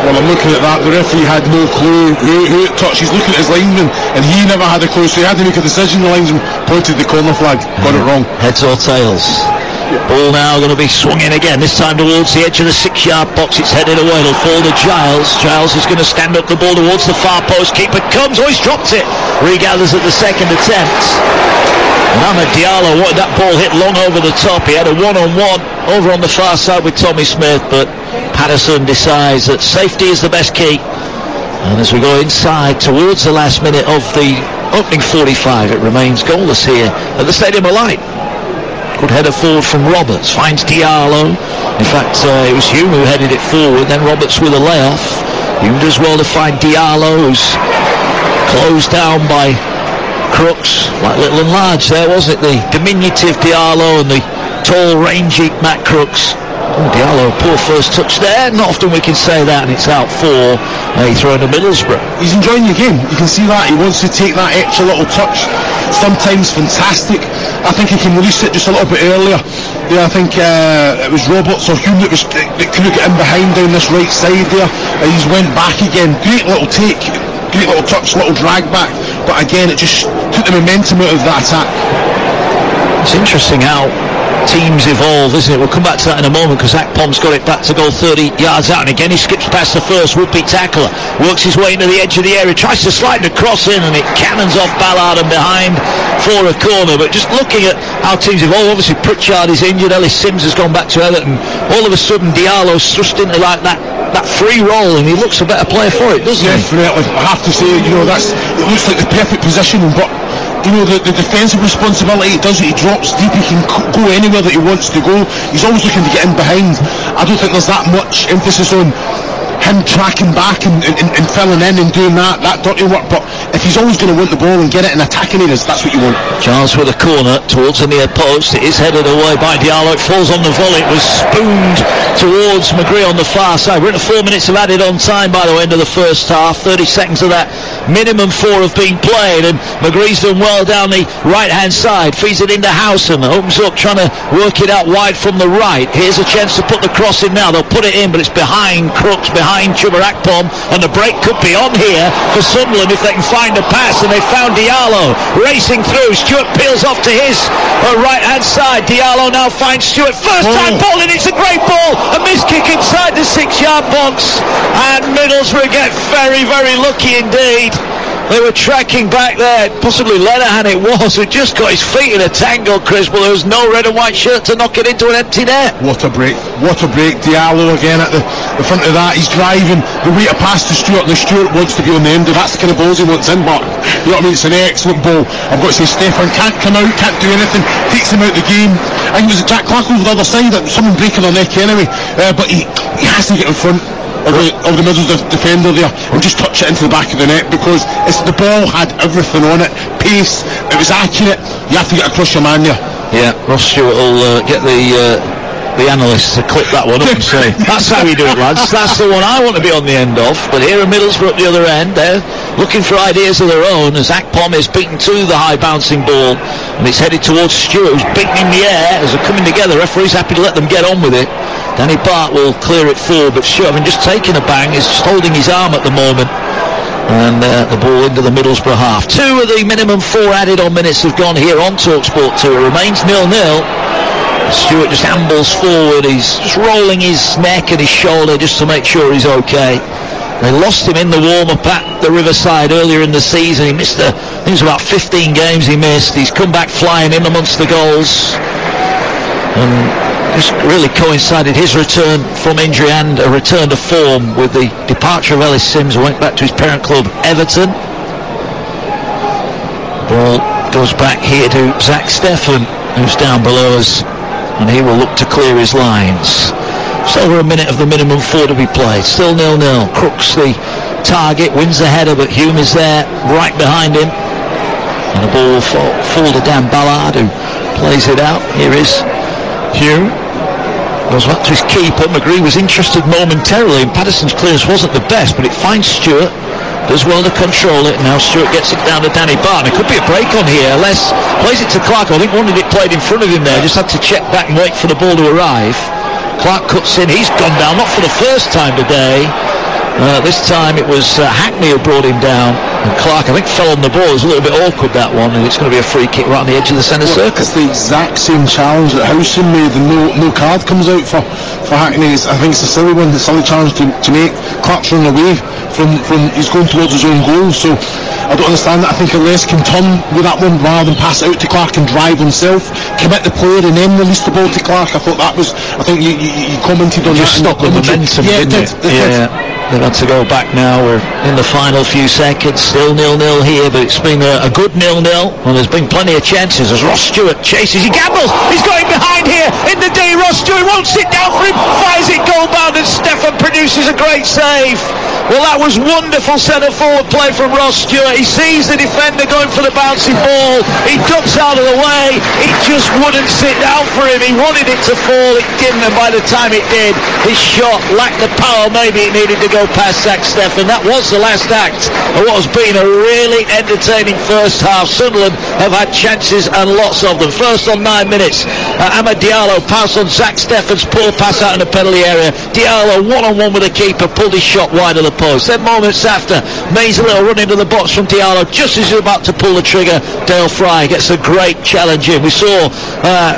Well, I'm looking at that. The referee had no clue who it touched. He's looking at his linesman, and he never had a clue, so he had to make a decision. The linesman pointed the corner flag. Got it wrong. Heads or tails? Yeah. Ball now going to be swung in again, this time towards the edge of the 6-yard box. It's headed away. It'll fall to Giles. Giles is going to stand up the ball towards the far post. Keeper comes. Oh, he's dropped it. Regathers at the second attempt. And Ahmed Diallo wanted that ball hit long over the top. He had a one-on-one over on the far side with Tommy Smith, but Patterson decides that safety is the best key. And as we go inside towards the last minute of the opening 45, it remains goalless here at the Stadium of Light. Good header forward from Roberts, finds Diallo. In fact, it was Hume who headed it forward, then Roberts with a layoff. Hume does well to find Diallo, who's closed down by Crooks, like little and large there, wasn't it? The diminutive Diallo and the tall, rangy Matt Crooks. Oh, Diallo, poor first touch there. Not often we can say that, and it's out for a throw to Middlesbrough. He's enjoying the game. You can see that. He wants to take that extra little touch. Sometimes fantastic. I think he can release it just a little bit earlier. Yeah, I think it was Roberts or Hume that could get in behind down this right side there. And he's went back again. Great little take. Great little touch, little drag back. But again, it just took the momentum out of that attack. It's interesting how teams evolve, isn't it? We'll come back to that in a moment because Akpom's got it back to go 30 yards out, and again he skips past the first would-be tackler, works his way into the edge of the area, tries to slide the cross in, and it cannons off Ballard and behind for a corner. But just looking at how teams evolve, obviously Pritchard is injured, Ellis Sims has gone back to Everton, all of a sudden Diallo's thrust into like that free roll, and he looks a better player for it, doesn't he? Definitely. I have to say, it looks like the perfect position, but the defensive responsibility he does it, he drops deep, he can go anywhere that he wants to go. He's always looking to get in behind. I don't think there's that much emphasis on him tracking back and filling in and doing that dirty work, but if he's always going to want the ball and get it in attacking areas, that's what you want. Giles with a corner towards the near post. It is headed away by Diallo. It falls on the volley. It was spooned towards McGree on the far side. We're at 4 minutes of added on time, by the way, end of the first half. 30 seconds of that. Minimum 4 have been played, and McGree's done well down the right-hand side. Feeds it into Howson. Opens up, trying to work it out wide from the right. Here's a chance to put the cross in now. They'll put it in, but it's behind Crooks, behind Chuba Akpom, and the break could be on here for Sunderland if they can find a pass, and they found Diallo racing through. Stewart peels off to his right-hand side. Diallo now finds Stewart. First time ball, and it's a great ball. A missed kick inside the 6-yard box, and Middlesbrough get very, very lucky indeed. They were tracking back there, possibly Lenihan it was, who just got his feet in a tangle, Chris, but there was no red and white shirt to knock it into an empty net. What a break, Diallo again at the front of that. He's driving the way to pass to Stewart. The Stewart wants to be on the end of that's the kind of balls he wants in, but you know what I mean, it's an excellent ball. I've got to say, Stefan can't come out, can't do anything, takes him out the game. I think it was Jack Clark over the other side, someone breaking their neck anyway, but he has to get in front of the Middlesbrough defender there and just touch it into the back of the net, because the ball had everything on it. Pace, it was accurate. You have to get across your man there. Yeah, Ross Stewart will get the analysts to clip that one up and say, that's how you do it, lads. That's the one I want to be on the end of. But here are Middlesbrough at the other end. They're looking for ideas of their own as Akpom is beaten to the high bouncing ball, and it's headed towards Stewart, who's beaten in the air as they're coming together. Referee's happy to let them get on with it. Danny Bart will clear it forward, but Stewart, having just taken a bang, is just holding his arm at the moment. And the ball into the Middlesbrough half. 2 of the minimum 4 added on minutes have gone here on Talksport 2. It remains 0-0. Stewart just ambles forward. He's just rolling his neck and his shoulder just to make sure he's okay. They lost him in the warm-up at the Riverside earlier in the season. He missed I think it was about 15 games he missed. He's come back flying in amongst the goals. And just really coincided his return from injury and a return to form with the departure of Ellis Sims, who went back to his parent club Everton. Ball goes back here to Zach Steffen, who's down below us, and he will look to clear his lines. Just over a minute of the minimum 4 to be played. Still 0-0. Crooks the target, wins the header, but Hume is there right behind him, and the ball will fall to Dan Ballard, who plays it out. Here is Hume. Goes back to his keeper. McGree was interested momentarily, and Patterson's clearance wasn't the best, but it finds Stewart, does well to control it. Now Stewart gets it down to Danny Barton. It could be a break on here. Les plays it to Clark. I think wanted it played in front of him there, just had to check back and wait for the ball to arrive. Clark cuts in. He's gone down, not for the first time today. This time it was Hackney who brought him down, and Clark, I think, fell on the ball. It was a little bit awkward, that one, and it's going to be a free kick right on the edge of the centre circle. It's the exact same challenge that Howson made, and no card comes out for Hackney. I think it's a silly one, the silly challenge to make. Clark's running away from he's going towards his own goal, so I don't understand that. I think Les can turn with that one rather than pass it out to Clark and drive himself, commit the player and then release the ball to Clark. I thought that was, I think you commented on just that. Just stop the momentum, didn't it? Yeah. They've had to go back now. We're in the final few seconds. Still 0-0 here, but it's been a good 0-0. And there's been plenty of chances as Ross Stewart chases. He gambles. He's going behind here in the D. Ross Stewart won't sit down for him. Fires it goal bound, and Stefan produces a great save. Well, that was wonderful centre forward play from Ross Stewart. He sees the defender going for the bouncy ball. He ducks out of the way. He just wouldn't sit down for him. He wanted it to fall. It didn't, and by the time it did, his shot lacked the power maybe it needed to go past Zach Steffen. That was the last act of what has been a really entertaining first half. Sunderland have had chances and lots of them. First on 9 minutes, Amad Diallo passed on Zach Steffen's poor pass out in the penalty area. Diallo one-on-one with the keeper, pulled his shot wide of the post. Then moments after, Mays a little run into the box from Diallo. Just as he's about to pull the trigger, Dale Fry gets a great challenge in. We saw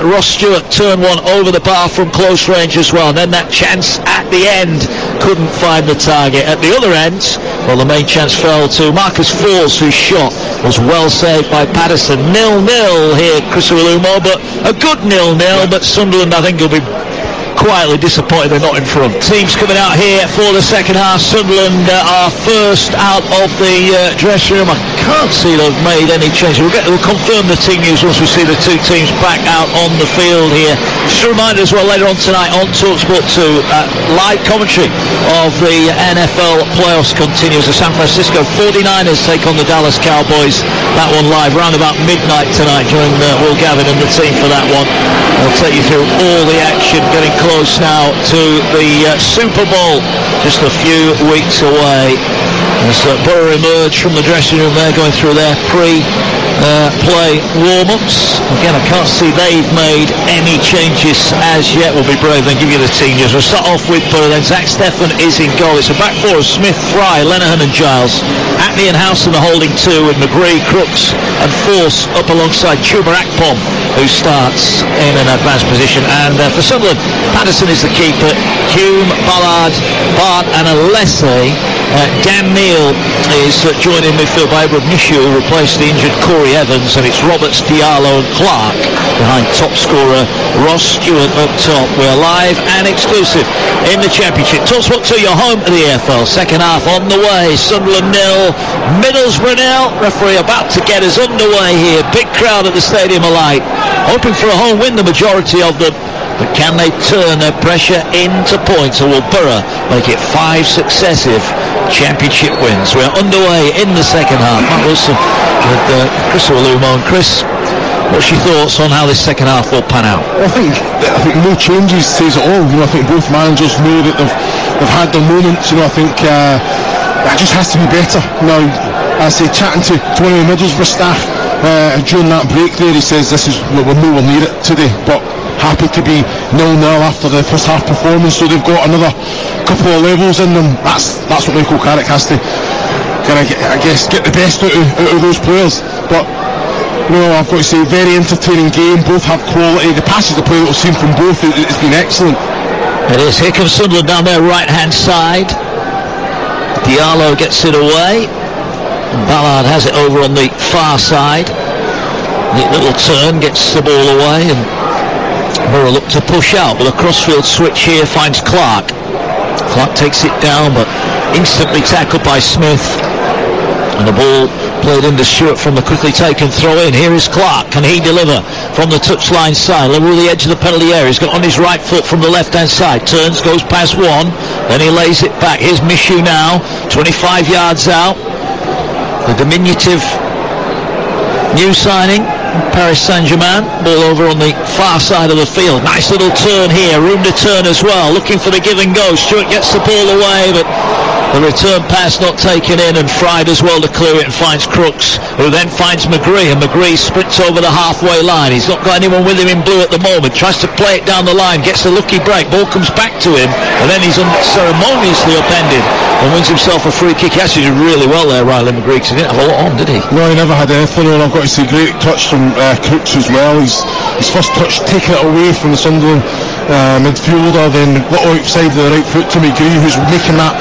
Ross Stewart turn one over the bar from close range as well. And then that chance at the end, couldn't find the target. At the other end, well, the main chance fell to Marcus Falls, whose shot was well saved by Patterson. 0-0 here, Chris Iwelumo, but a good 0-0, but Sunderland, I think, will be quietly disappointed they're not in front. Teams coming out here for the second half. Sunderland are first out of the dressing room. I can't see they've made any changes. We'll confirm the team news once we see the two teams back out on the field here. Just a reminder as well, later on tonight on Talksport 2, live commentary of the NFL playoffs continues. The San Francisco 49ers take on the Dallas Cowboys. That one live around about midnight tonight. Join Will Gavin and the team for that one. I'll take you through all the action, getting close now to the Super Bowl, just a few weeks away. As Borough emerge from the dressing room, they're going through their pre-play warm-ups. Again, I can't see they've made any changes as yet. We'll be brave and give you the team news. We'll start off with Borough, then Zach Steffen is in goal. It's a back four of Smith, Fry, Lenihan and Giles. Hackney and Howson are holding two, with McGree, Crooks and Force up alongside Chuma Akpom, who starts in an advanced position. And for Sunderland, Patterson is the keeper. Hume, Ballard, Bart and Alessi. Dan Neal is joined in midfield by Abram Nishu, who replaced the injured Corey Evans, and it's Roberts, Diallo and Clark behind top scorer Ross Stewart up top. We're live and exclusive in the Championship. Talksport 2, your home of the EFL. Second half on the way. Sunderland 0, Middlesbrough 0. Referee about to get us underway here. Big crowd at the Stadium of Light, hoping for a home win, the majority of them. But can they turn their pressure into points, or will Borough make it 5 successive Championship wins? We're underway in the second half. Matt Wilson with Chris Iwelumo. And Chris, what's your thoughts on how this second half will pan out? I think no changes says it all. I think both managers know that they've had their moments. I think that just has to be better. Now, I say, chatting to one of the Middlesbrough staff during that break there, he says we're nowhere near it today, but happy to be 0-0 after the first half performance, so they've got another couple of levels in them. That's what Michael Carrick has to can I guess get the best out of those players. But I've got to say, very entertaining game. Both have quality. The passes of play that we've seen from both has been excellent. It is. Here comes Sunderland down their right hand side. Diallo gets it away, and Ballard has it over on the far side. Neat little turn, gets the ball away, and Borough look to push out, but a crossfield switch here finds Clark. Clark takes it down, but instantly tackled by Smith, and the ball played into Stewart from the quickly taken throw in. Here is Clark. Can he deliver from the touchline side? Level with the edge of the penalty area. He's got on his right foot from the left hand side. Turns, goes past one, then he lays it back. Here's Mishu now, 25 yards out. The diminutive new signing, Paris Saint-Germain. Ball over on the far side of the field. Nice little turn here, room to turn as well, looking for the give and go. Stewart gets the ball away, but the return pass not taken in, and Fried as well to clear it, and finds Crooks, who then finds McGree, and McGree sprints over the halfway line. He's not got anyone with him in blue at the moment, tries to play it down the line, gets a lucky break, ball comes back to him, and then he's unceremoniously upended and wins himself a free kick. He actually did really well there, Riley McGree, because he didn't have a lot on, did he? No, he never had anything on. I've got to say, great touch from Crooks as well. His first touch, taking it away from the Sunderland midfielder, then little outside the right foot to McGree, who's making that,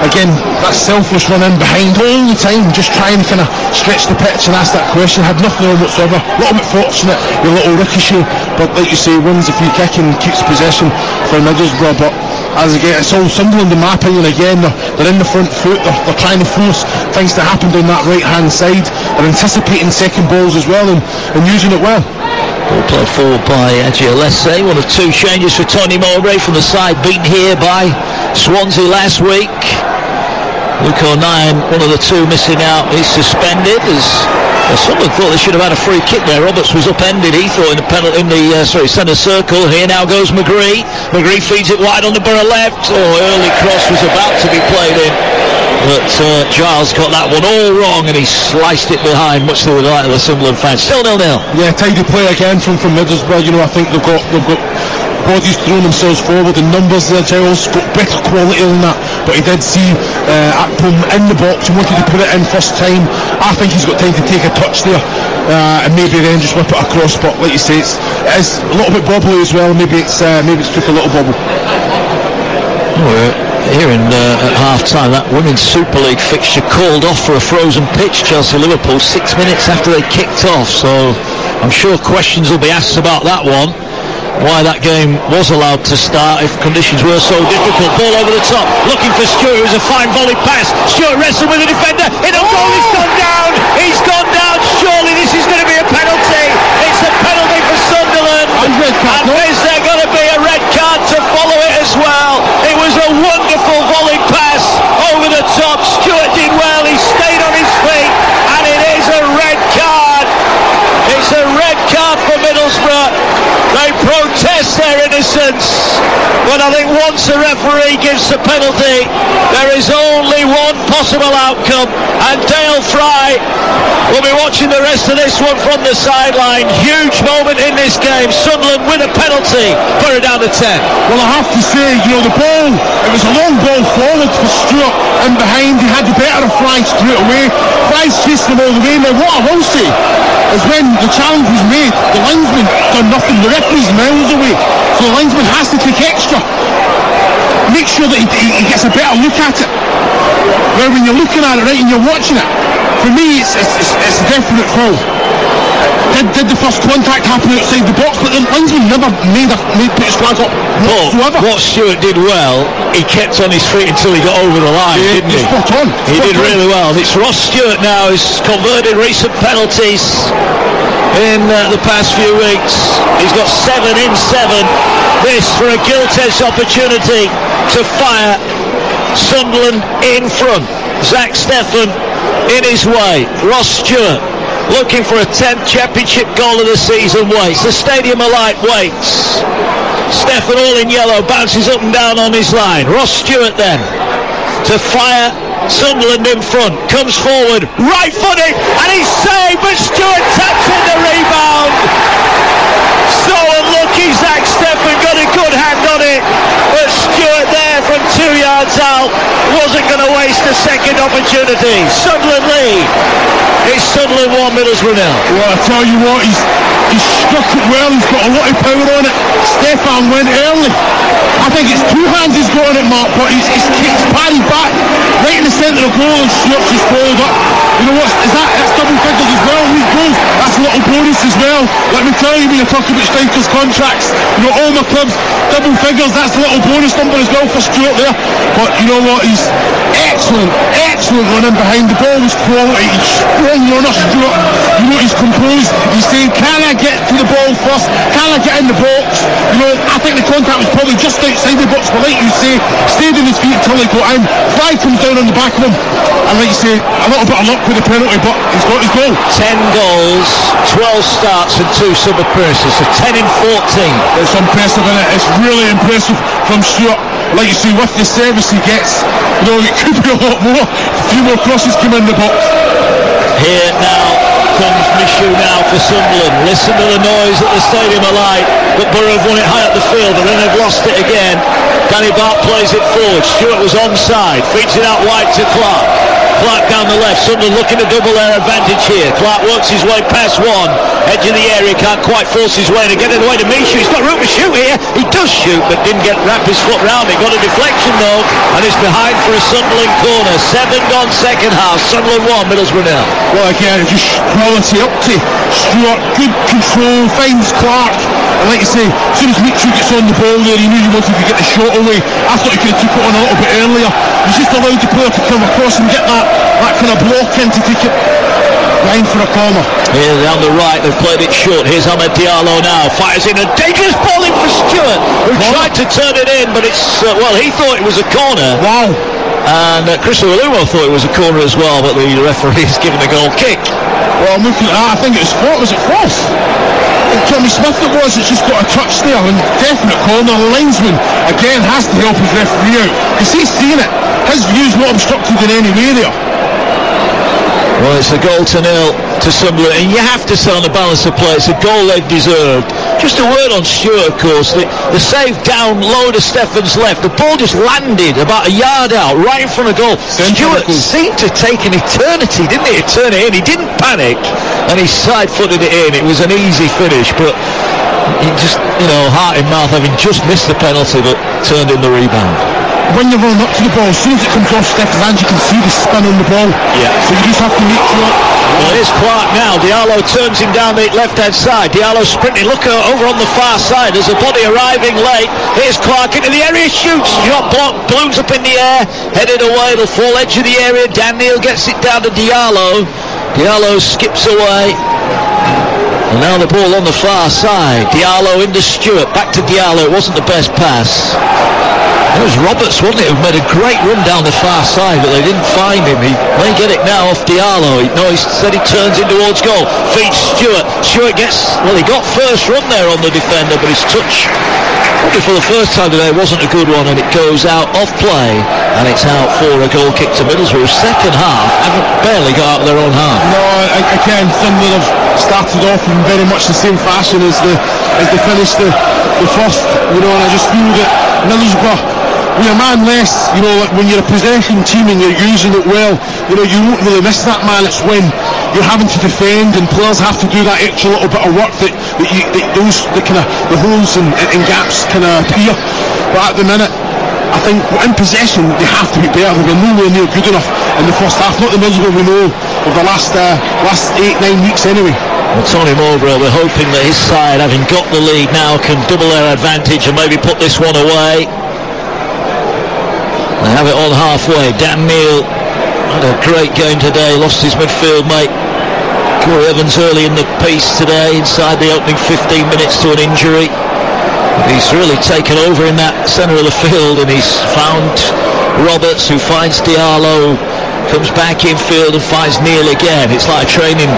again, that selfish run in behind all the time, just trying to kind of stretch the pitch and ask that question. Had nothing on whatsoever. A little bit fortunate, a little ricochet, but like you say, wins the free kick and keeps possession for Middlesbrough. But as again, it's all Sunderland in my opinion. Again, they're in the front foot. They're trying to force things to happen down that right hand side. They're anticipating second balls as well and using it well. Ball played forward by Adji Alesse. One of two changes for Tony Mowbray from the side beaten here by Swansea last week. Luke O'Nien, one of the two missing out, is suspended. As someone thought they should have had a free kick there. Roberts was upended, he thought, in the penalty in the centre circle. Here now goes McGree. McGree feeds it wide on the Borough left. Early cross was about to be played in, but Giles got that one all wrong, and he sliced it behind, much to the delight of the Sunderland fans. Still 0-0. Yeah, tidy play again from Middlesbrough. I think they've got bodies throwing themselves forward in numbers there. Giles got better quality than that, but he did see Akpom in the box and wanted to put it in first time. I think he's got time to take a touch there and maybe then just whip it across, but like you say, it is a little bit bobbly as well. Maybe it's took a little bobble. Here at half-time, that Women's Super League fixture called off for a frozen pitch, Chelsea-Liverpool, 6 minutes after they kicked off, so I'm sure questions will be asked about that one, why that game was allowed to start if conditions were so difficult. Ball over the top, looking for Stewart, who's a fine volley pass. Stewart wrestled with the defender, in a goal, he's gone down, surely this is going to be a penalty. It's a penalty for Sunderland, and is there going to be a red card to follow it as well? It was a wonderful volley pass over the top. Stewart did well, he stayed on his feet, and it is a red card. It's a red card for Middlesbrough. They protest their innocence, but I think once a referee gives the penalty, there is only one possible outcome, and Dale Fry will be watching the rest of this one from the sideline. Huge moment in this game. Sunderland with a penalty, put it down to 10. Well, I have to say, the ball, it was a long ball forward for Stewart, and behind he had the better of Fry straight away. Fry's chasing him all the way. Now what I will say is when the challenge was made, the linesman done nothing. The referee's miles away, so the linesman has to take extra, make sure that he gets a better look at it. Where when you're looking at it, right, and you're watching it, for me it's a definite foul. Did the first contact happen outside the box, but the linesman never put his flag up whatsoever. What Stewart did well, he kept on his feet until he got over the line, didn't he? Spot on. He did really well. It's Ross Stewart now who's converted recent penalties in the past few weeks. He's got 7 in 7. This for a gilt-edged opportunity to fire Sunderland in front. Zach Steffen in his way. Ross Stewart looking for a 10th championship goal of the season waits. The Stadium of Light waits. Steffen, all in yellow, bounces up and down on his line. Ross Stewart then to fire Sunderland in front, comes forward, right footed, and he's saved, but Stewart taps in the rebound. So unlucky, Zach Steffen got a good hand on it, but Stewart there from 2 yards out wasn't going going to waste a second opportunity. Sunderland lead. It's Sunderland 1, Middlesbrough 0. Well, I tell you what, he's struck it well. He's got a lot of power on it. Stefan went early. I think it's two hands he's got on it, Mark, but he's kicked parried back right in the centre of goal, and Stuart's just followed up. You know what? That's double figures as well. These goals, that's a little bonus as well. Let me tell you, when you're talking about strikers' contracts, you know, all my clubs, double figures, that's a little bonus number as well for Stuart there. But you know what? He's excellent running behind. The ball was quality. He's strong runner, Stuart. You know, he's composed. He's saying, can I get to the ball first? Can I get in the box? You know, I think the contact was probably just outside the box, but like you say, stayed on his feet until he got in. Fly comes down on the back of him, and like you say, a little bit of luck with the penalty, but he's got his goal. 10 goals, 12 starts and 2 sub appearances, so 10 in 14. It's impressive, isn't it? It's really impressive from Stuart. Like you say, with the service he gets, you know, it could be a lot more. A few more crosses come in the box. Here now comes Michu now for Sunderland. Listen to the noise at the Stadium of Light. But Borough have won it high up the field, and then they've lost it again. Danny Bart plays it forward. Stuart was onside. Feeds it out wide to Clark. Clark down the left. Sunderland looking to double their advantage here. Clark works his way past one. Edge of the area, can't quite force his way to get it away to Michu. He's got room to shoot here. He does shoot, but didn't wrap his foot round it. Got a deflection though, and it's behind for a Sunderland corner. 7 gone second half. Sunderland 1, Middlesbrough 0. Well, again, just quality up to Stuart. Good control, finds Clark. And like you say, as soon as Michu gets on the ball there, he knew he wanted to get the shot away. I thought he could have took it on a little bit earlier. He's just allowed the player to come across and get that kind of block in to take it behind for a corner. Here down the right, they've played it short. Here's Ahmed Diallo now. Fires in a dangerous ball in for Stuart, who tried to turn it in, but it's, well, he thought it was a corner. Wow. And Christopher Lumo thought it was a corner as well, but the referee's given a goal kick. Well, I'm looking at that. I think it was false? Tommy Smith it was. It's just got a touch there, and definite corner. The linesman again has to help his referee out, because he's seen it. His view's not obstructed in any way there. Well, it's a goal to 0 to Sunderland, and you have to say on the balance of play, it's a goal they've deserved. Just a word on Stuart, of course. The save down low to Stefan's left. The ball just landed about a yard out, right in front of goal. Stuart seemed to take an eternity, didn't he, to turn it in? He didn't panic, and he side-footed it in. It was an easy finish, but he just, you know, heart in mouth, having just missed the penalty, but turned in the rebound. When you run up to the ball, as soon as it comes off Stefan's hands, you can see the spin on the ball. Yeah. So you just have to make sure. Well, here's Clark now. Diallo turns him down the left-hand side. Diallo sprinting. Look over on the far side. There's a body arriving late. Here's Clark into the area. Shoots. Shot blocked. Balloons up in the air. Headed away. It'll fall edge of the area. Dan Neil gets it down to Diallo. Diallo skips away. And now the ball on the far side. Diallo into Stuart. Back to Diallo. It wasn't the best pass. It was Roberts, wasn't it, who made a great run down the far side, but they didn't find him. He may get it now off Diallo. He said he turns in towards goal. Feeds Stuart. Stuart gets, well, he got first run there on the defender, but his touch, probably for the first time today, wasn't a good one, and it goes out off play, and it's out for a goal kick to Middlesbrough. Second half, haven't barely got out of their own half. No, again, Sunderland have started off in very much the same fashion as they finished the first, you know, and I just feel that Middlesbrough, with a man less, you know, like when you're a possession team and you're using it well, you know, you won't really miss that man. It's when you're having to defend and players have to do that extra little bit of work that the holes and gaps kind of appear. But at the minute, I think in possession they have to be better. They've been nowhere near good enough in the first half. Not the Middlesbrough we know of the last 8-9 weeks anyway. Well, Tony Mowbray, we're hoping that his side, having got the lead now, can double their advantage and maybe put this one away. They have it on halfway. Dan Neil had a great game today, lost his midfield mate Corey Evans early in the piece today, inside the opening 15 minutes to an injury. But he's really taken over in that centre of the field, and he's found Roberts, who finds Diallo, comes back infield and finds Neil again. It's like a training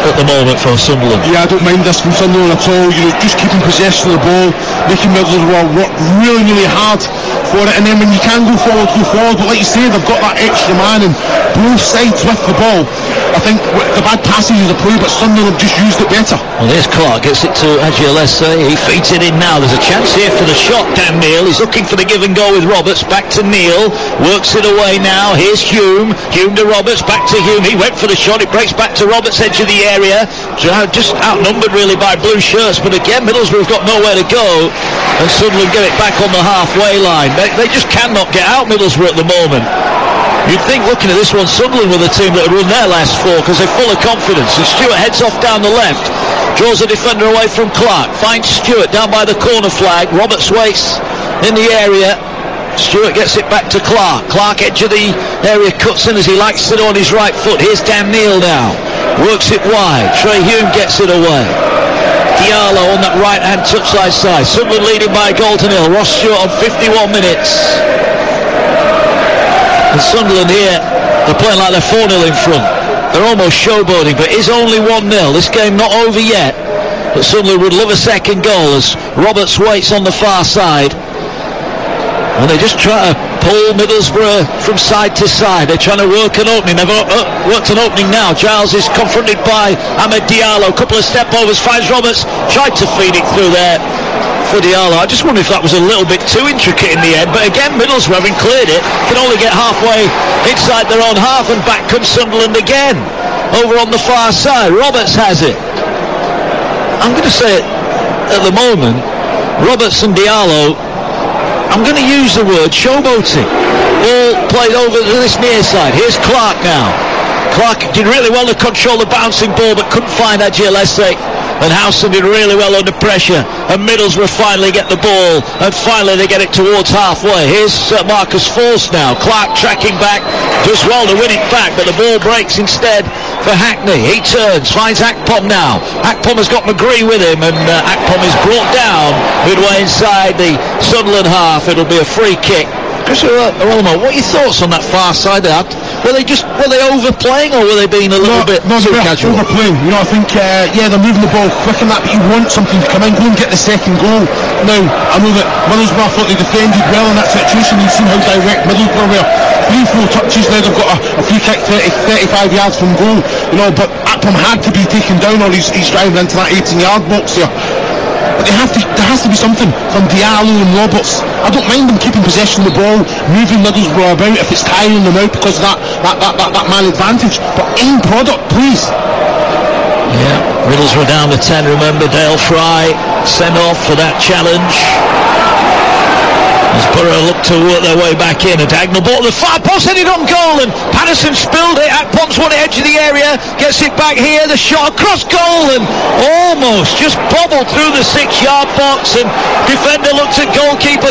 at the moment for Sunderland. Yeah, I don't mind this from Sunderland at all. You know, just keeping possession of the ball, making Middlesbrough work really, really hard for it, and then when you can go forward, but like you say, they've got that extra man and both sides with the ball. I think the bad passes is a play, but Sunderland have just used it better. Well, there's Clark, gets it to Agiolese, he feeds it in now. There's a chance here for the shot. Dan Neil, he's looking for the give and go with Roberts, back to Neil, works it away now. Here's Hume to Roberts, back to Hume, he went for the shot, it breaks back to Roberts, edge of the area, just outnumbered really by blue shirts, but again Middlesbrough have got nowhere to go, and Sunderland get it back on the halfway line. They just cannot get out Middlesbrough at the moment. You'd think, looking at this one, Sunderland were the team that had won their last 4 because they're full of confidence. And Stewart heads off down the left, draws a defender away from Clark, finds Stewart down by the corner flag. Roberts waits in the area. Stewart gets it back to Clark. Clark, edge of the area, cuts in as he likes it on his right foot. Here's Dan Neil now, works it wide. Trey Hume gets it away. Diallo on that right hand touchline side. Sunderland leading by a goal to nil. Ross Stewart on 51 minutes. And Sunderland here, they're playing like they're 4-0 in front. They're almost showboating, but it's only 1-0. This game not over yet, but Sunderland would love a second goal as Roberts waits on the far side. And they just try to pull Middlesbrough from side to side. They're trying to work an opening. They've worked an opening now. Giles is confronted by Ahmed Diallo. Couple of step overs, finds Roberts, tried to feed it through there for Diallo. I just wonder if that was a little bit too intricate in the end, but again Middlesbrough, having cleared it, can only get halfway inside their own half, and back comes Sunderland again over on the far side. Roberts has it. I'm going to say it at the moment, Roberts and Diallo, I'm going to use the word showboating. Ball played over to this near side. Here's Clark now. Clark did really well to control the bouncing ball, but couldn't find Agiolese. And Howson did really well under pressure, and Middlesbrough finally get the ball, and finally they get it towards halfway. Here's Marcus Force now. Clark tracking back, does well to win it back, but the ball breaks instead for Hackney. He turns, finds Akpom now. Akpom has got McGree with him, and Akpom is brought down midway inside the Sunderland half. It'll be a free kick. Chris Arolmo, what are your thoughts on that far side there? Were they overplaying, or were they being a little bit too casual? Overplaying. You know, I think they're moving the ball quick and that, but you want something to come in, go and get the second goal. Now, I know that Middlesbrough thought they defended well in that situation. You've seen how direct Middlesbrough were. 3-4 touches, now they've got a free kick 35 yards from goal. You know, but Akpom had to be taken down, or he's driving into that 18-yard box there. But there has to be something from Diallo and Roberts. I don't mind them keeping possession of the ball, moving Middlesbrough about if it's tiring them out because of that man advantage. But end product, please. Yeah, Middlesbrough down to 10. Remember, Dale Fry sent off for that challenge. As Borough look to work their way back in. A diagonal ball to the far post, headed on goal, and Patterson spilled it. Akpom's won it, edge of the area, gets it back here, the shot across goal, and almost just bobbled through the 6-yard box, and defender looked at goalkeeper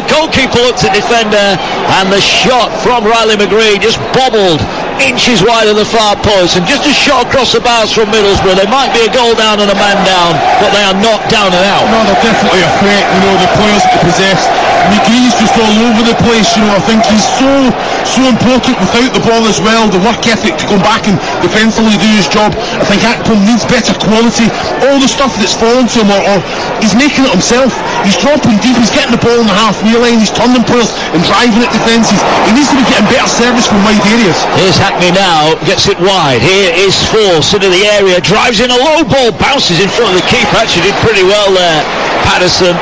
looked at defender, and the shot from Riley McGree just bobbled inches wide of the far post, and just a shot across the bows from Middlesbrough. They might be a goal down and a man down, but they are not down and out. No, they're definitely a threat. You know, the players that they possess. McGee's just all over the place. You know, I think he's so important without the ball as well. The work ethic to go back and defensively do his job. I think Akpom needs better quality. All the stuff that's fallen to him, or he's making it himself. He's dropping deep, he's getting the ball in the halfway line, he's turning players and driving at defences. He needs to be getting better service from wide areas. Here's Hackney now, gets it wide. Here is Force into the area, drives in a low ball, bounces in front of the keeper. Actually did pretty well there, Patterson,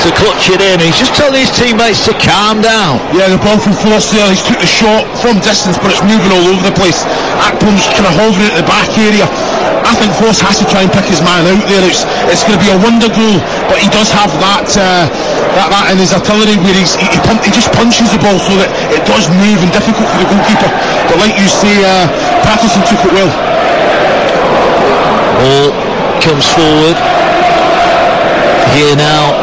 to clutch it in. He's just telling his teammates to calm down. Yeah, the ball from Force there, he's took the shot from distance, but it's moving all over the place. Akpom's kind of hovering at the back area. I think Force has to try and pick his man out there. It's going to be a wonder goal, but he does have that in his artillery where he just punches the ball so that it does move, and difficult for the goalkeeper. But like you say, Patterson took it well. Ball comes forward. Here now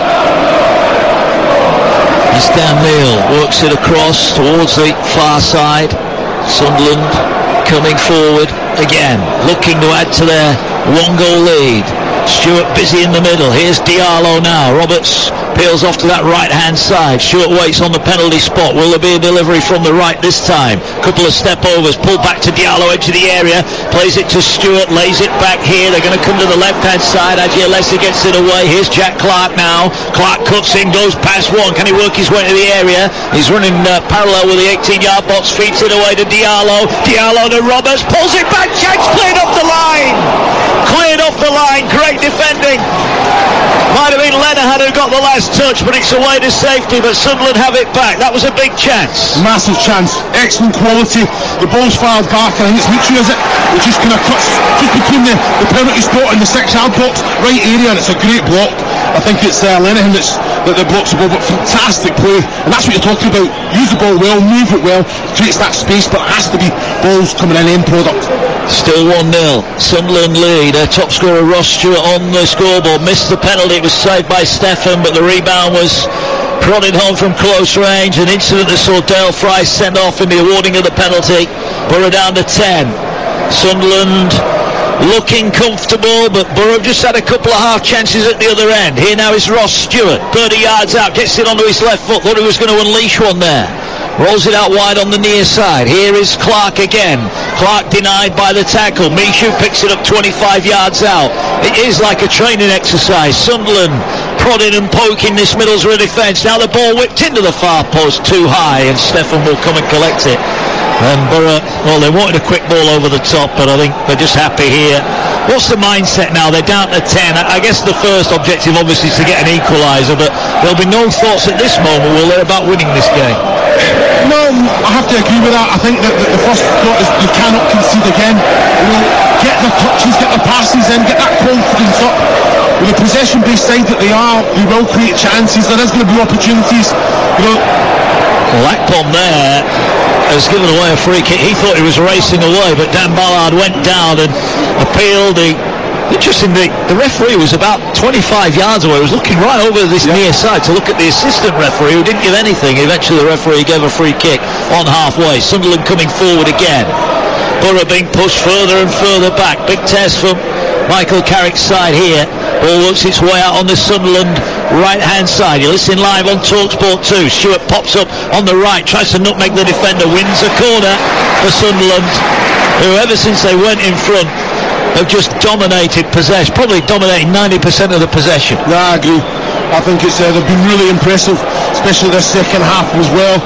is Dan Neil, works it across towards the far side. Sunderland coming forward again, looking to add to their 1-goal lead. Stewart busy in the middle. Here's Diallo now. Roberts peels off to that right-hand side. Stewart waits on the penalty spot. Will there be a delivery from the right this time? Couple of step-overs. Pulled back to Diallo, edge of the area. Plays it to Stewart. Lays it back here. They're going to come to the left-hand side. Agiolesi gets it away. Here's Jack Clark now. Clark cuts in, goes past one. Can he work his way into the area? He's running parallel with the 18-yard box. Feeds it away to Diallo. Diallo to Roberts. Pulls it back. Jack's cleared off the line. Cleared off the line. Great defending. Might have been Lenihan who got the last touch, but it's away to safety. But Sunderland have it back. That was a big chance. Massive chance. Excellent quality. The ball's fired back, and I think it's Michu, is it? Which just kind of cuts just between the penalty spot and the 6-yard box, right area, and it's a great block. I think it's Lenihan that blocks the ball, but fantastic play. And that's what you're talking about. Use the ball well, move it well, creates that space, but it has to be balls coming in, end product. Still 1-0. Sunderland lead. Top scorer Ross Stewart on the scoreboard. Missed the penalty. It was saved by Stefan, but the rebound was prodded home from close range. An incident that saw Dale Fry sent off in the awarding of the penalty. Borough down to 10. Sunderland looking comfortable, but Borough just had a couple of half chances at the other end. Here now is Ross Stewart, 30 yards out, gets it onto his left foot, thought he was going to unleash one there. Rolls it out wide on the near side. Here is Clark again. Clark denied by the tackle. Michu picks it up 25 yards out. It is like a training exercise. Sunderland prodding and poking this Middlesbrough defence. Now the ball whipped into the far post too high, and Stefan will come and collect it. And Borough, well, they wanted a quick ball over the top, but I think they're just happy here. What's the mindset now? They're down to 10. I guess the first objective obviously is to get an equaliser, but there'll be no thoughts at this moment, will there, about winning this game? No, I have to agree with that. I think that the first thought is you cannot concede again. Get the touches, get the passes in, get that confidence up. With the possession-based side that they are, they will create chances. There is going to be opportunities. Well, Akpom there has given away a free kick. He thought he was racing away, but Dan Ballard went down and appealed. Interestingly, the referee was about 25 yards away. He was looking right over this near side to look at the assistant referee, who didn't give anything. Eventually the referee gave a free kick on halfway. Sunderland coming forward again. Borough being pushed further and further back. Big test from Michael Carrick's side here. Ball works its way out on the Sunderland right-hand side. You're listening live on Talksport 2. Stewart pops up on the right, tries to nutmeg the defender, wins a corner for Sunderland, who ever since they went in front have just dominated possession, probably dominating 90% of the possession. Yeah, I agree. I think it's they've been really impressive, especially their second half as well.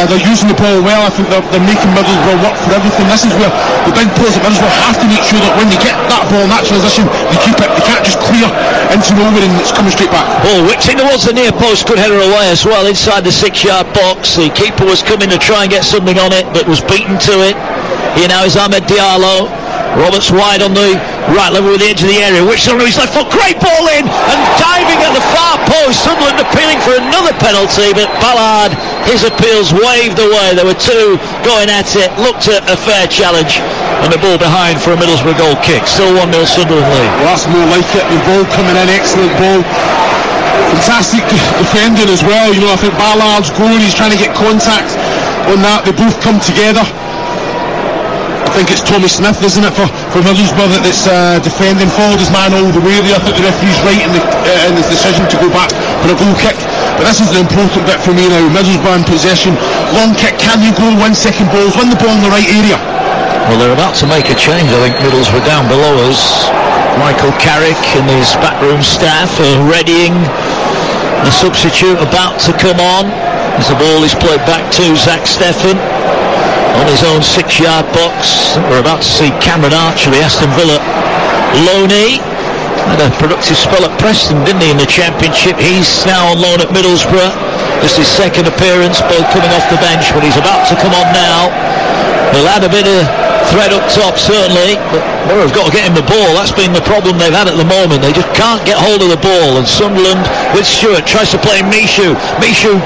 They're using the ball well. I think they're making Middlesbrough work for everything. This is where the big players at Middlesbrough have to make sure that when they get that ball in that transition, they keep it. They can't just clear into nowhere and it's coming straight back. Ball whipped in towards the near post, good header away as well inside the 6-yard box. The keeper was coming to try and get something on it, but was beaten to it. Here now is Ahmed Diallo. Roberts wide on the right level with the edge of the area, which on his left foot, great ball in, and diving at the far post. Sunderland appealing for another penalty, but Ballard, his appeals waved away. There were two going at it, looked at a fair challenge, and the ball behind for a Middlesbrough goal kick. Still 1-0 Sunderland lead. Well, that's more like it. The ball coming in, excellent ball. Fantastic defending as well. I think Ballard's going, he's trying to get contact on that. They both come together. I think it's Tommy Smith, isn't it, for Middlesbrough that's defending, followed his man all the way there. I think the referee's right in his decision to go back for a goal kick. But this is the important bit for me now. Middlesbrough in possession, long kick, can you go, win second balls, win the ball in the right area? Well, they're about to make a change. I think Middlesbrough down below us. Michael Carrick and his backroom staff are readying the substitute about to come on as the ball is played back to Zach Stefan on his own 6-yard box. We're about to see Cameron Archer, the Aston Villa loanee. Had a productive spell at Preston, didn't he, in the Championship? He's now on loan at Middlesbrough. Just his second appearance, both coming off the bench, but he's about to come on now. He'll add a bit of threat up top, certainly, but Borough have got to get him the ball. That's been the problem they've had at the moment. They just can't get hold of the ball, and Sunderland with Stewart tries to play Michu. Michu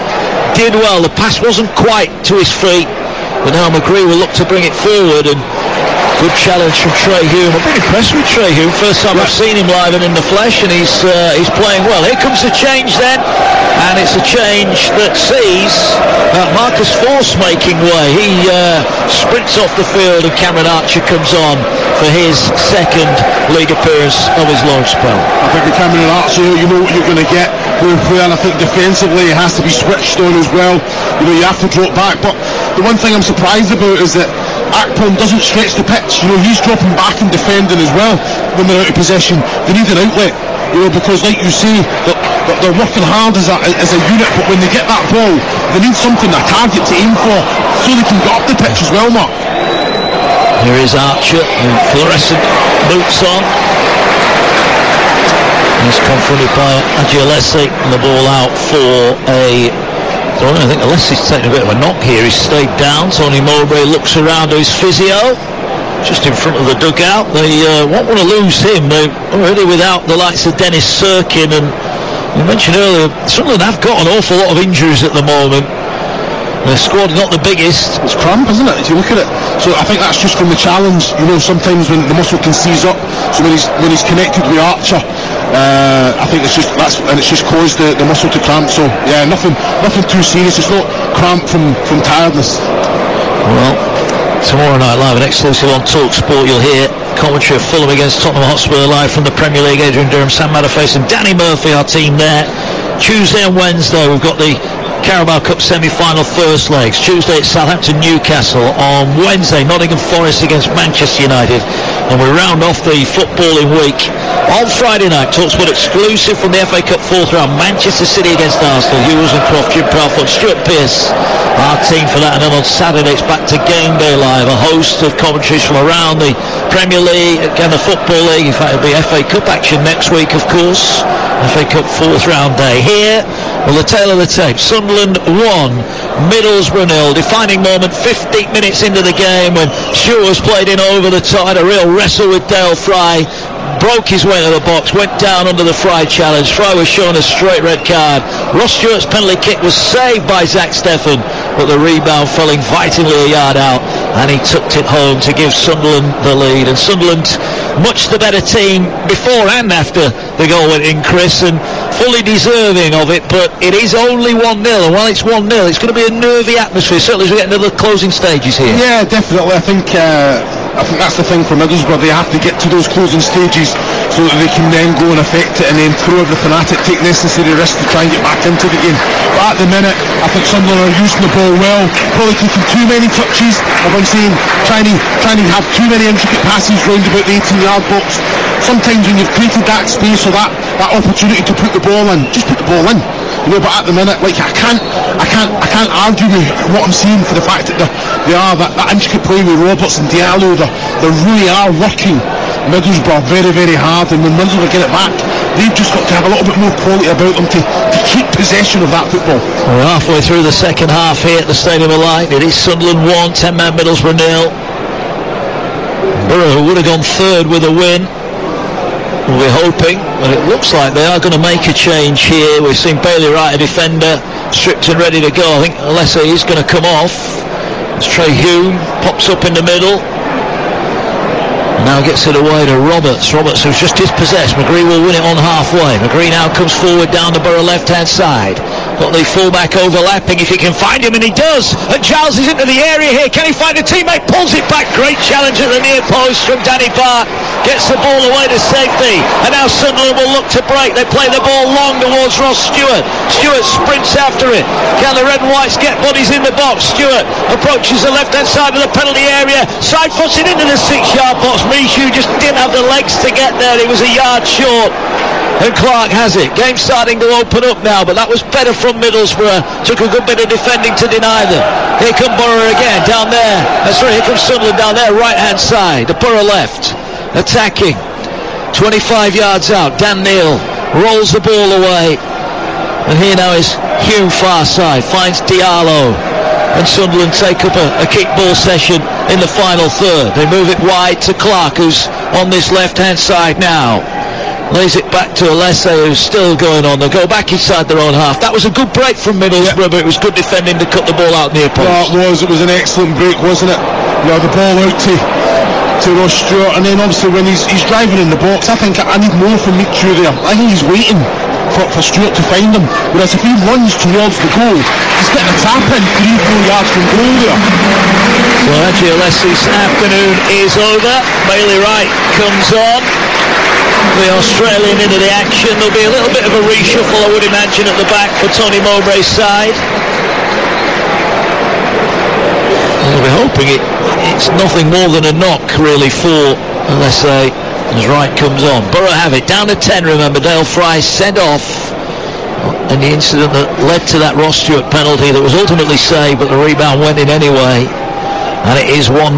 did well. The pass wasn't quite to his feet, but now McGree will look to bring it forward, and Good challenge from Trey Hume. I've been impressed with Trey Hume. First time I've seen him live and in the flesh, and he's playing well. Here comes the change then, and it's a change that sees Marcus Force making way. He sprints off the field, and Cameron Archer comes on for his second league appearance of his loan spell. I think with Cameron Archer, you know what you're going to get going through, and I think defensively it has to be switched on as well. You know, you have to drop back, but the one thing I'm surprised about is that Akpom doesn't stretch the pitch. You know, he's dropping back and defending as well when they're out of possession. They need an outlet, you know, because like you say, they're working hard as a unit, but when they get that ball, they need something, a target to aim for, so they can get up the pitch as well, Mark. Here is Archer, with fluorescent boots on. He's confronted by Agialesi, and the ball out for a... I think Alessi's taking a bit of a knock here. He's stayed down. Tony Mowbray looks around to his physio, just in front of the dugout. They won't want to lose him. They're already without the likes of Dennis Sirkin, and we mentioned earlier, Sunderland have got an awful lot of injuries at the moment. Their squad not the biggest. It's cramp, isn't it, if you look at it? So I think that's just from the challenge. You know, sometimes when the muscle can seize up, so when he's connected with Archer, I think it's just caused the muscle to cramp. So yeah, nothing too serious. It's not cramp from tiredness. Well, tomorrow night live and exclusive on Talksport, you'll hear commentary of Fulham against Tottenham Hotspur live from the Premier League. Adrian Durham, Sam Matterface and Danny Murphy, our team there. Tuesday and Wednesday we've got the Carabao Cup semi-final first legs. Tuesday it's Southampton Newcastle. On Wednesday Nottingham Forest against Manchester United, and we round off the footballing week on Friday night. Talksport exclusive from the FA Cup fourth round, Manchester City against Arsenal. Hughes and Croft, Jim Proudfoot, Stuart Pearce, our team for that. And then on Saturday it's back to Game Day Live, a host of commentaries from around the Premier League, again the Football League. In fact it'll be FA Cup action next week, of course. FA Cup fourth round day. Here, well, the tale of the tape. Sunderland 1, Middlesbrough 0. Defining moment 15 minutes into the game when Stewart was played in over the top, had a real wrestle with Dale Fry, broke his way to the box, went down under the Fry challenge. Fry was shown a straight red card. Ross Stewart's penalty kick was saved by Zach Steffen, but the rebound fell invitingly a yard out, and he tucked it home to give Sunderland the lead. And Sunderland, much the better team before and after the goal went in, Chris, and fully deserving of it, but it is only 1-0, and while it's 1-0, it's going to be a nervy atmosphere, certainly as we get into the closing stages here. Yeah, definitely. I think that's the thing for Middlesbrough. They have to get to those closing stages so that they can then go and affect it and then throw everything at it, take necessary risks to try and get back into the game. But at the minute, I think Sunderland are using the ball well, probably taking too many touches. I've been saying trying to have too many intricate passes round about the 18-yard box. Sometimes when you've created that space or that opportunity to put the ball in, just put the ball in. You know, but at the minute, like I can't argue with what I'm seeing for the fact that they are that intricate play with Roberts and Diallo. They really are working Middlesbrough very, very hard, and when Middlesbrough get it back, they've just got to have a little bit more quality about them to keep possession of that football. We're halfway through the second half here at the Stadium of Light. It is Sunderland 1, 10-man Middlesbrough 0. Borough would have gone third with a win. We're hoping, but it looks like they are going to make a change here. We've seen Bailey Wright, a defender, stripped and ready to go. I think Alessi is going to come off. It's Trey Hume, pops up in the middle. Now gets it away to Roberts. Roberts, who's just dispossessed. McGree will win it on halfway. McGree now comes forward down the Borough left-hand side. Got the fullback overlapping if he can find him, and he does. And Giles is into the area here. Can he find a teammate? Pulls it back. Great challenge at the near post from Danny Bart. Gets the ball away to safety. And now Sunderland will look to break. They play the ball long towards Ross Stewart. Stewart sprints after it. Can the Red and Whites get bodies in the box? Stewart approaches the left-hand side of the penalty area. Side foots it into the 6-yard box. Michu just didn't have the legs to get there. He was a yard short. And Clark has it. Game starting to open up now, but that was better from Middlesbrough. Took a good bit of defending to deny them. Here come Borough again, down there. Here comes Sunderland down there, right-hand side. The Borough left, attacking. 25 yards out. Dan Neal rolls the ball away. And here now is Hume far side. Finds Diallo. And Sunderland take up a kick ball session in the final third. They move it wide to Clark, who's on this left-hand side now. Lays it back to Alessi, who's still going on. They go back inside their own half. That was a good break from Middlesbrough, but it was good defending to cut the ball out near post. Well, it was an excellent break, wasn't it? You know, the ball out to to Ross Stewart, and then obviously when he's driving in the box, I think I need more from Michu there. I think he's waiting for Stewart to find him, whereas if he runs towards the goal, he's getting a tap in 3-4 yards from goal there. Well, actually, this afternoon is over. Bailey Wright comes on, the Australian into the action. There'll be a little bit of a reshuffle, I would imagine, at the back for Tony Mowbray's side. I'll be hoping it's nothing more than a knock, really, for, let's say, as Wright comes on. Borough have it down to 10. Remember, Dale Fry sent off in the incident that led to that Ross Stewart penalty that was ultimately saved, but the rebound went in anyway, and it is 1-0.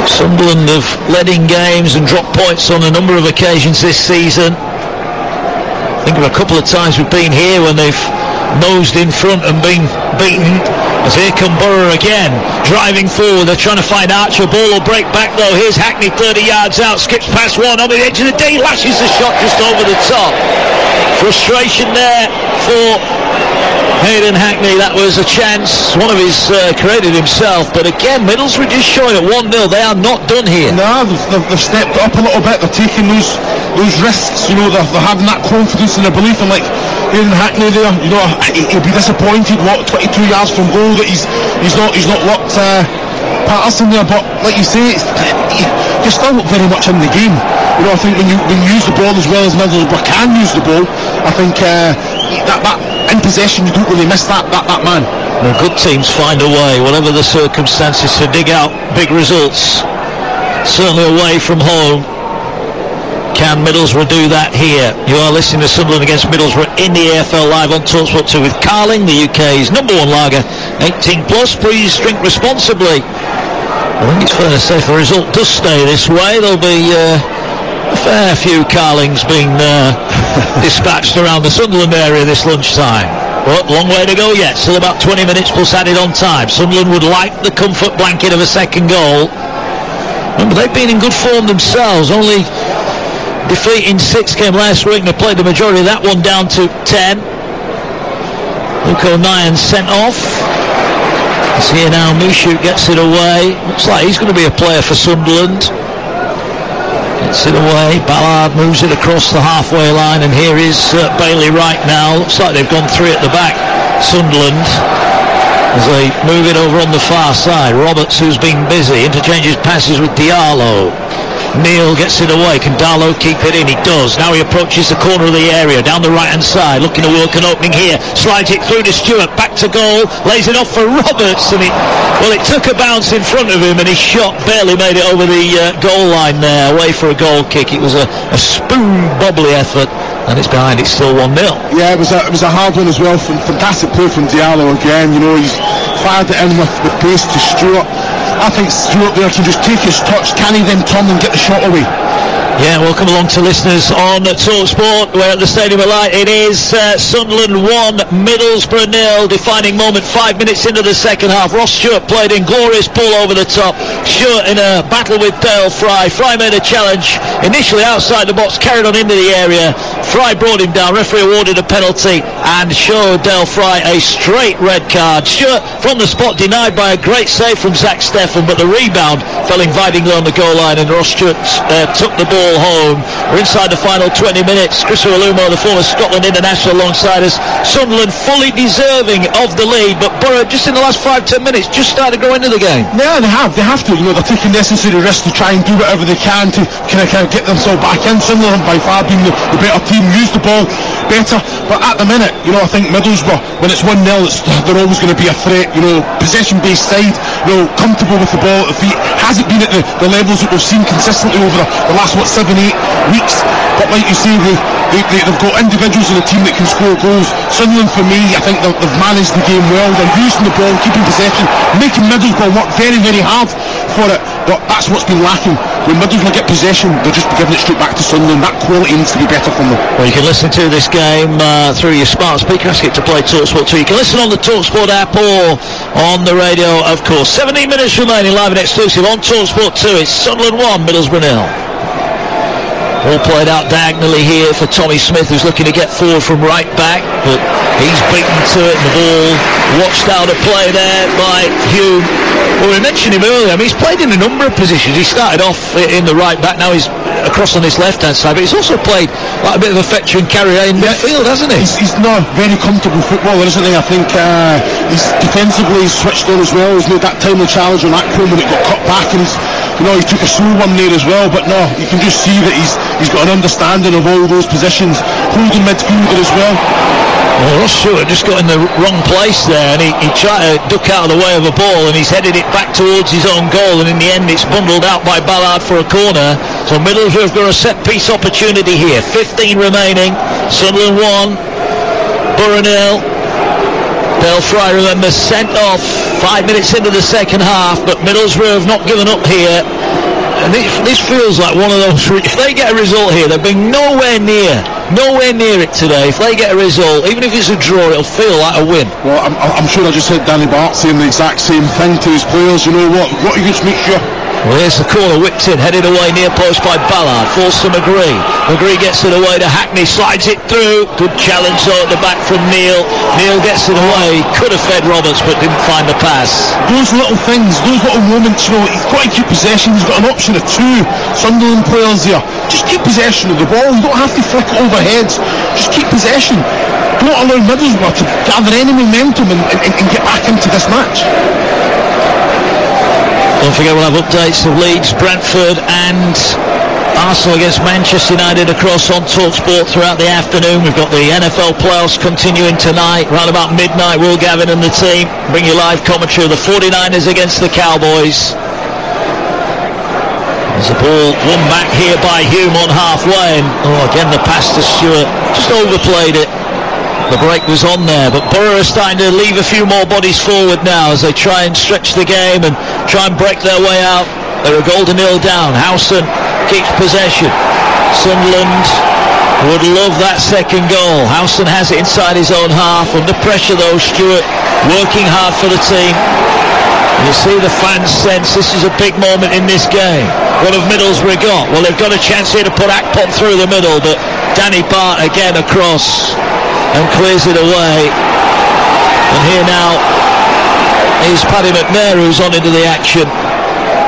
Sunderland have led in games and dropped points on a number of occasions this season. Think of a couple of times we've been here when they've nosed in front and been beaten. As here come Borough again, driving forward. They're trying to find Archer. Ball will break back though. Here's Hackney, 30 yards out, skips past one on the edge of the D, lashes the shot just over the top. Frustration there for Hayden Hackney. That was a chance, one of his created himself, but again Middlesbrough just showing at 1-0. They are not done here. No, they've stepped up a little bit. They're taking those risks, you know. They're having that confidence and a belief in, like, Hayden Hackney there, you know, he'll be disappointed, 22 yards from goal, that he's not locked Patterson there, but like you say, you're still very much in the game. You know, I think when you use the ball as well as Middlesbrough can use the ball, I think that in possession you don't really miss that man. Well, good teams find a way, whatever the circumstances, to dig out big results. Certainly away from home. Can Middlesbrough do that here? You are listening to Sunderland against Middlesbrough in the AFL live on Talksport 2 with Carling, the UK's #1 lager, 18 plus. Please drink responsibly. I think it's fair to say if the result does stay this way, there'll be a fair few Carlings being dispatched around the Sunderland area this lunchtime. But long way to go yet. Still about 20 minutes plus added on time. Sunderland would like the comfort blanket of a second goal. Remember, they've been in good form themselves, only defeating 6 came last week, and they played the majority of that one down to 10. Luke O'Nien sent off. It's here now, Michu gets it away. Looks like he's going to be a player for Sunderland. Gets it away, Ballard moves it across the halfway line, and here is Bailey Wright now. Looks like they've gone 3 at the back, Sunderland, as they move it over on the far side. Roberts, who's been busy, interchanges passes with Diallo. Neil gets it away. Can Darlow keep it in? He does. Now he approaches the corner of the area down the right hand side, looking to work an opening here. Slides it through to Stewart, back to goal, lays it off for Roberts, and it took a bounce in front of him, and his shot barely made it over the goal line there, away for a goal kick. It was a spoon bobbly effort, and it's behind. It's still 1-0. Yeah, it was a hard one as well. Fantastic play from Diallo again. You know, he's fired it in with pace to Stewart. I think Stewart there can just take his touch, can he then turn and get the shot away? Yeah, welcome along to listeners on Talksport. We're at the Stadium of Light. It is Sunderland 1, Middlesbrough 0. Defining moment 5 minutes into the second half. Ross Stewart played in, glorious pull over the top. Stewart in a battle with Dale Fry. Fry made a challenge initially outside the box, carried on into the area. Fry brought him down. Referee awarded a penalty and showed Dale Fry a straight red card. Stewart from the spot denied by a great save from Zach Steffen, but the rebound fell invitingly on the goal line, and Ross Stewart took the ball home. We're inside the final 20 minutes. Chris Alumo, the former Scotland international, alongside us. Sunderland fully deserving of the lead, but Borough just in the last 5-10 minutes just started to go into the game. Yeah, they have to. You know, they're taking necessary risks to try and do whatever they can to kind of get themselves back in. Sunderland by far being the better team, use the ball better, but at the minute, you know, I think Middlesbrough, when it's 1-0, they're always going to be a threat. You know, possession-based side, you know, comfortable with the ball at the feet. Hasn't been at the levels that we've seen consistently over the last 7-8 weeks, but like you say, they've got individuals in the team that can score goals. Sunderland, for me, I think they've managed the game well. They're using the ball, keeping possession, making Middlesbrough work very, very hard for it, but that's what's been lacking. When Middlesbrough get possession, they're just giving it straight back to Sunderland. That quality needs to be better from them. Well, you can listen to this game through your smart speaker. Ask it to play Talksport 2. You can listen on the Talksport app or on the radio, of course. 17 minutes remaining, live and exclusive on Talksport 2. It's Sunderland 1, Middlesbrough 0. All played out diagonally here for Tommy Smith, who's looking to get forward from right back, but he's beaten to it, and the ball watched out of play there by Hume. Well, we mentioned him earlier. I mean, he's played in a number of positions. He started off in the right back, now he's across on his left-hand side, but he's also played like a bit of a fetcher and carrier in midfield, hasn't he? He's not a very comfortable footballer, isn't he? I think he's defensively switched on as well. He's made that timely challenge on that corner when it got cut back, and he took a slow one there as well. But no, you can just see that he's got an understanding of all those positions, holding midfielder as well. Well, Ross Stewart just got in the wrong place there, and he tried to duck out of the way of a ball, and he's headed it back towards his own goal, and in the end it's bundled out by Ballard for a corner. So Middlesbrough have got a set-piece opportunity here. 15 remaining. Sunderland 1, Borough 0. Dale Fry, remember, sent off 5 minutes into the second half, but Middlesbrough have not given up here. And this feels like one of those, if they get a result here, they've been nowhere near it today. If they get a result, even if it's a draw, it'll feel like a win. Well, I'm sure I just heard Danny Bart saying the exact same thing to his players. You know what you just make sure. Well, here's the corner, whipped in, headed away near post by Ballard, falls to McGree. McGree gets it away to Hackney, slides it through. Good challenge though at the back from Neil. Neil gets it away, could have fed Roberts but didn't find the pass. Those little things, those little moments, he's got to keep possession. He's got an option of 2 Sunderland players there. Just keep possession of the ball. You don't have to flick it over heads. Just keep possession. Don't allow Middlesbrough to gather any momentum and get back into this match. Don't forget we'll have updates of Leeds, Brentford and Arsenal against Manchester United across on Talksport throughout the afternoon. We've got the NFL playoffs continuing tonight. Around about midnight, Will Gavin and the team bring you live commentary of the 49ers against the Cowboys. There's a ball won back here by Hume on halfway, and again the pass to Stewart, just overplayed it. The break was on there, but Borough are starting to leave a few more bodies forward now as they try and stretch the game and try and break their way out. They're a goal to nil down. Howson keeps possession. Sunderland would love that second goal. Howson has it inside his own half. Under pressure though, Stewart working hard for the team. You see the fans sense this is a big moment in this game. What have Middlesbrough got? Well, they've got a chance here to put Akpom through the middle, but Danny Bart again across and clears it away. And here now is Paddy McNair, who's on into the action,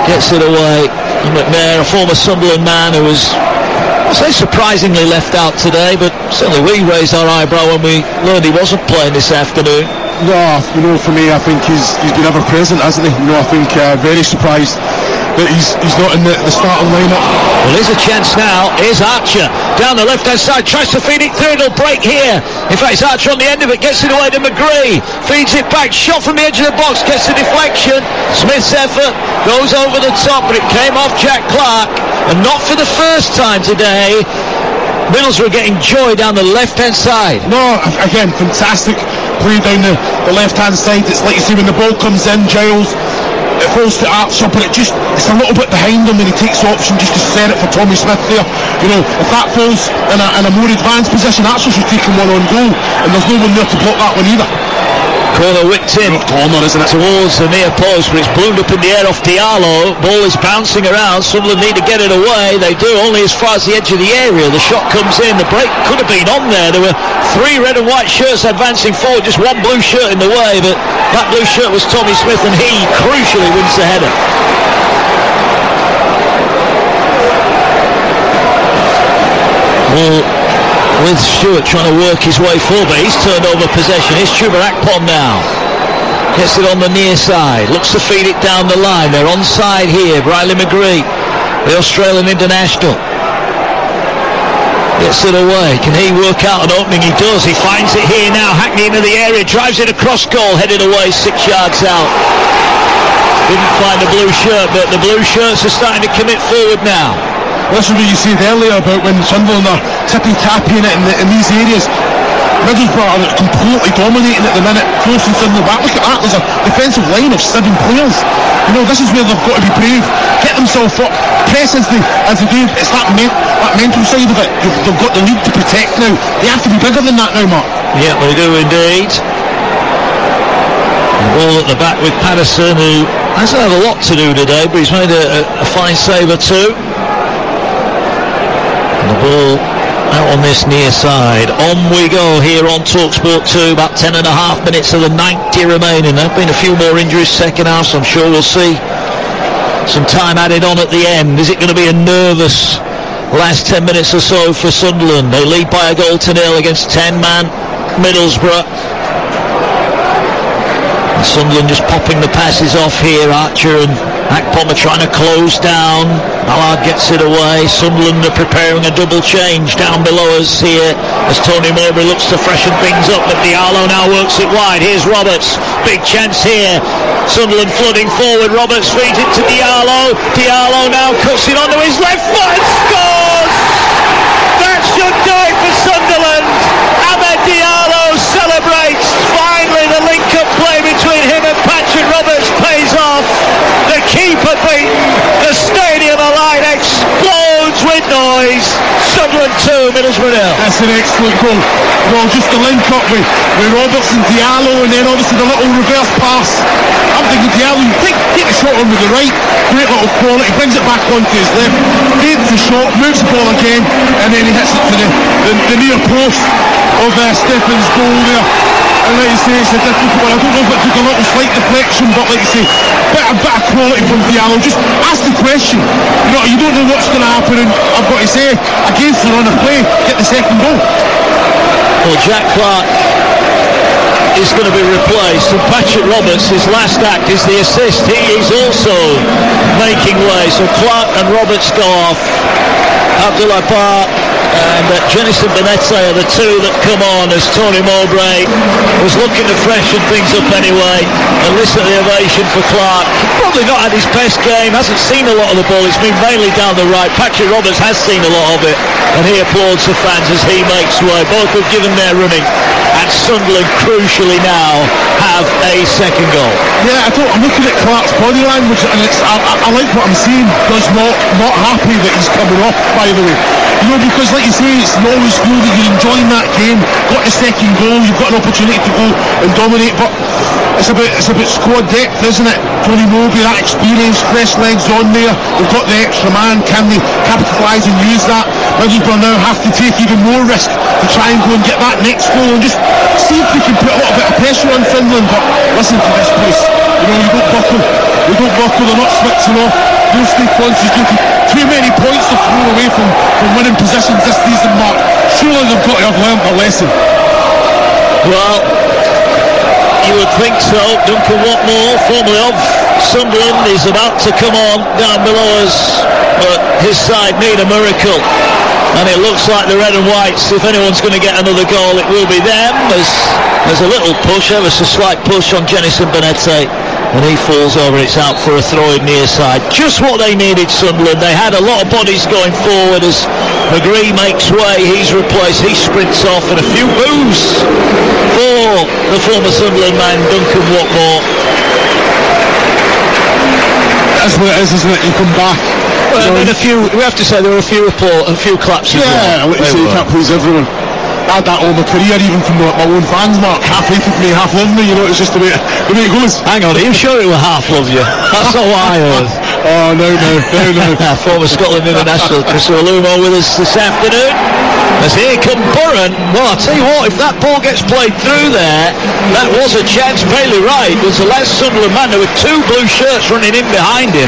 gets it away. And McNair, a former Sunderland man who was, I'd say, surprisingly left out today, but certainly we raised our eyebrow when we learned he wasn't playing this afternoon. No, for me, I think he's been ever present, hasn't he? I think very surprised that he's not in the starting lineup. Well, here's a chance now. Here's Archer down the left-hand side, tries to feed it through, it'll break here. In fact, it's Archer on the end of it, gets it away to McGree, feeds it back, shot from the edge of the box, gets the deflection. Smith's effort goes over the top, but it came off Jack Clark, and not for the first time today. Middlesbrough getting joy down the left-hand side. No, again, fantastic play down the left-hand side. It's like you see when the ball comes in, Giles, it falls to Archer, but it's a little bit behind him, and he takes the option just to set it for Tommy Smith there. If that falls in a more advanced position, Archer's just taking one on goal, and there's no one there to block that one either. Corner whipped in isn't it? Towards the near post, but it's ballooned up in the air off Diallo. Ball is bouncing around. Sunderland need to get it away. They do, only as far as the edge of the area. The shot comes in. The break could have been on there. There were 3 red and white shirts advancing forward, just one blue shirt in the way, but that blue shirt was Tommy Smith, and he crucially wins the header. Well, with Stewart trying to work his way forward, but he's turned over possession. Here's Chuba Akpom now. Gets it on the near side. Looks to feed it down the line. They're onside here. Riley McGree, the Australian international. Gets it away. Can he work out an opening? He does. He finds it here now. Hackney into the area. Drives it across goal. Headed away 6 yards out. Didn't find the blue shirt, but the blue shirts are starting to commit forward now. This is what you said earlier about when Sunderland are tippy-tapping it in these areas. Middlesbrough are completely dominating at the minute, closing Sunderland back. Look at that, there's a defensive line of 7 players. This is where they've got to be brave, get themselves up, press as they do. It's that mental side of it. They've got the lead to protect now. They have to be bigger than that now, Mark. Yeah, they do indeed. The ball at the back with Patterson, who hasn't had a lot to do today, but he's made a fine save or two. The ball out on this near side. On we go here on Talksport 2. About 10.5 minutes of the 90 remaining. There have been a few more injuries second half, so I'm sure we'll see some time added on at the end. Is it going to be a nervous last 10 minutes or so for Sunderland? They lead by a goal to nil against 10-man Middlesbrough. And Sunderland just popping the passes off here. Archer and Akpom are trying to close down. Allard gets it away. Sunderland are preparing a double change down below us here as Tony Mowbray looks to freshen things up, but Diallo now works it wide. Here's Roberts, big chance here. Sunderland flooding forward. Roberts feeds it to Diallo. Diallo now cuts it onto his left foot and scores! That should do it for Sunderland. Ahmed Diallo celebrates. Finally the link-up play between him and Patrick Roberts pays off. The keeper beaten. The stadium alight explodes with noise. Sunderland 2, Middlesbrough 0. That's an excellent goal. Well, just the link up with Roberts and Diallo, and then obviously the little reverse pass. I'm thinking Diallo, take the shot on with the right, great little quality, brings it back onto his left, takes the shot, moves the ball again, and then he hits it to the near post of Stephen's goal there. And like you say, it's a difficult one. I don't know if it took a little slight deflection, but like you say, bit of quality from Diallo. Just ask the question. You don't know what's going to happen, and I've got to say, against the run of play, get the second goal. Well, Jack Clark is going to be replaced, and Patrick Roberts, his last act is the assist. He is also making way, so Clark and Roberts go off. Abdullah Bar and Jenison Benete are the two that come on as Tony Mowbray was looking to freshen things up anyway. And listen to the ovation for Clark. Probably not had his best game, hasn't seen a lot of the ball, it's been mainly down the right. Patrick Roberts has seen a lot of it, and he applauds the fans as he makes way. Both have given their running, and Sunderland crucially now have a second goal. Yeah, I'm looking at Clark's body language, and I like what I'm seeing. Does not happy that he's coming off, by the way. Because like you say, it's always feel that you're enjoying that game, got the second goal, you've got an opportunity to go and dominate, but it's about squad depth, isn't it? Tony Mowbray, that experience, fresh legs on there, they've got the extra man, can they capitalise and use that? Middlesbrough now have to take even more risk to try and go and get that next goal and just see if they can put a little bit of pressure on Finland. But listen to this place, you don't buckle, they're not switching off, they'll stay concentrated. Too many points to throw away from winning positions this season, Mark. Surely they've got to have learned a lesson. Well, you would think so. Duncan Watmore, formerly of Sunderland, is about to come on down below us, but his side need a miracle, and it looks like the red and whites, if anyone's going to get another goal, it will be them. There's a little push, ever so slight push on Jenison Benete, and he falls over. It's out for a throw in near side. Just what they needed, Sunderland. They had a lot of bodies going forward as McGree makes way. He's replaced. He sprints off, and a few boos for the former Sunderland man, Duncan Watmore. That's what it is, isn't it? You come back. Well, I mean, we have to say there were a few claps as well. Yeah, like you say, you can't please everyone. I had that all my career, even from my own fans, Mark. Half hated me, half loved me, it's just the way it goes. Hang on, are you sure it were half love you? That's not what I heard. Oh, no. Former Scotland international Chris Olumo with us this afternoon. As here come Burren. Well, I'll tell you what, if that ball gets played through there, that was a chance. Bailey Wright was the last Sunderland man. There were two blue shirts running in behind him.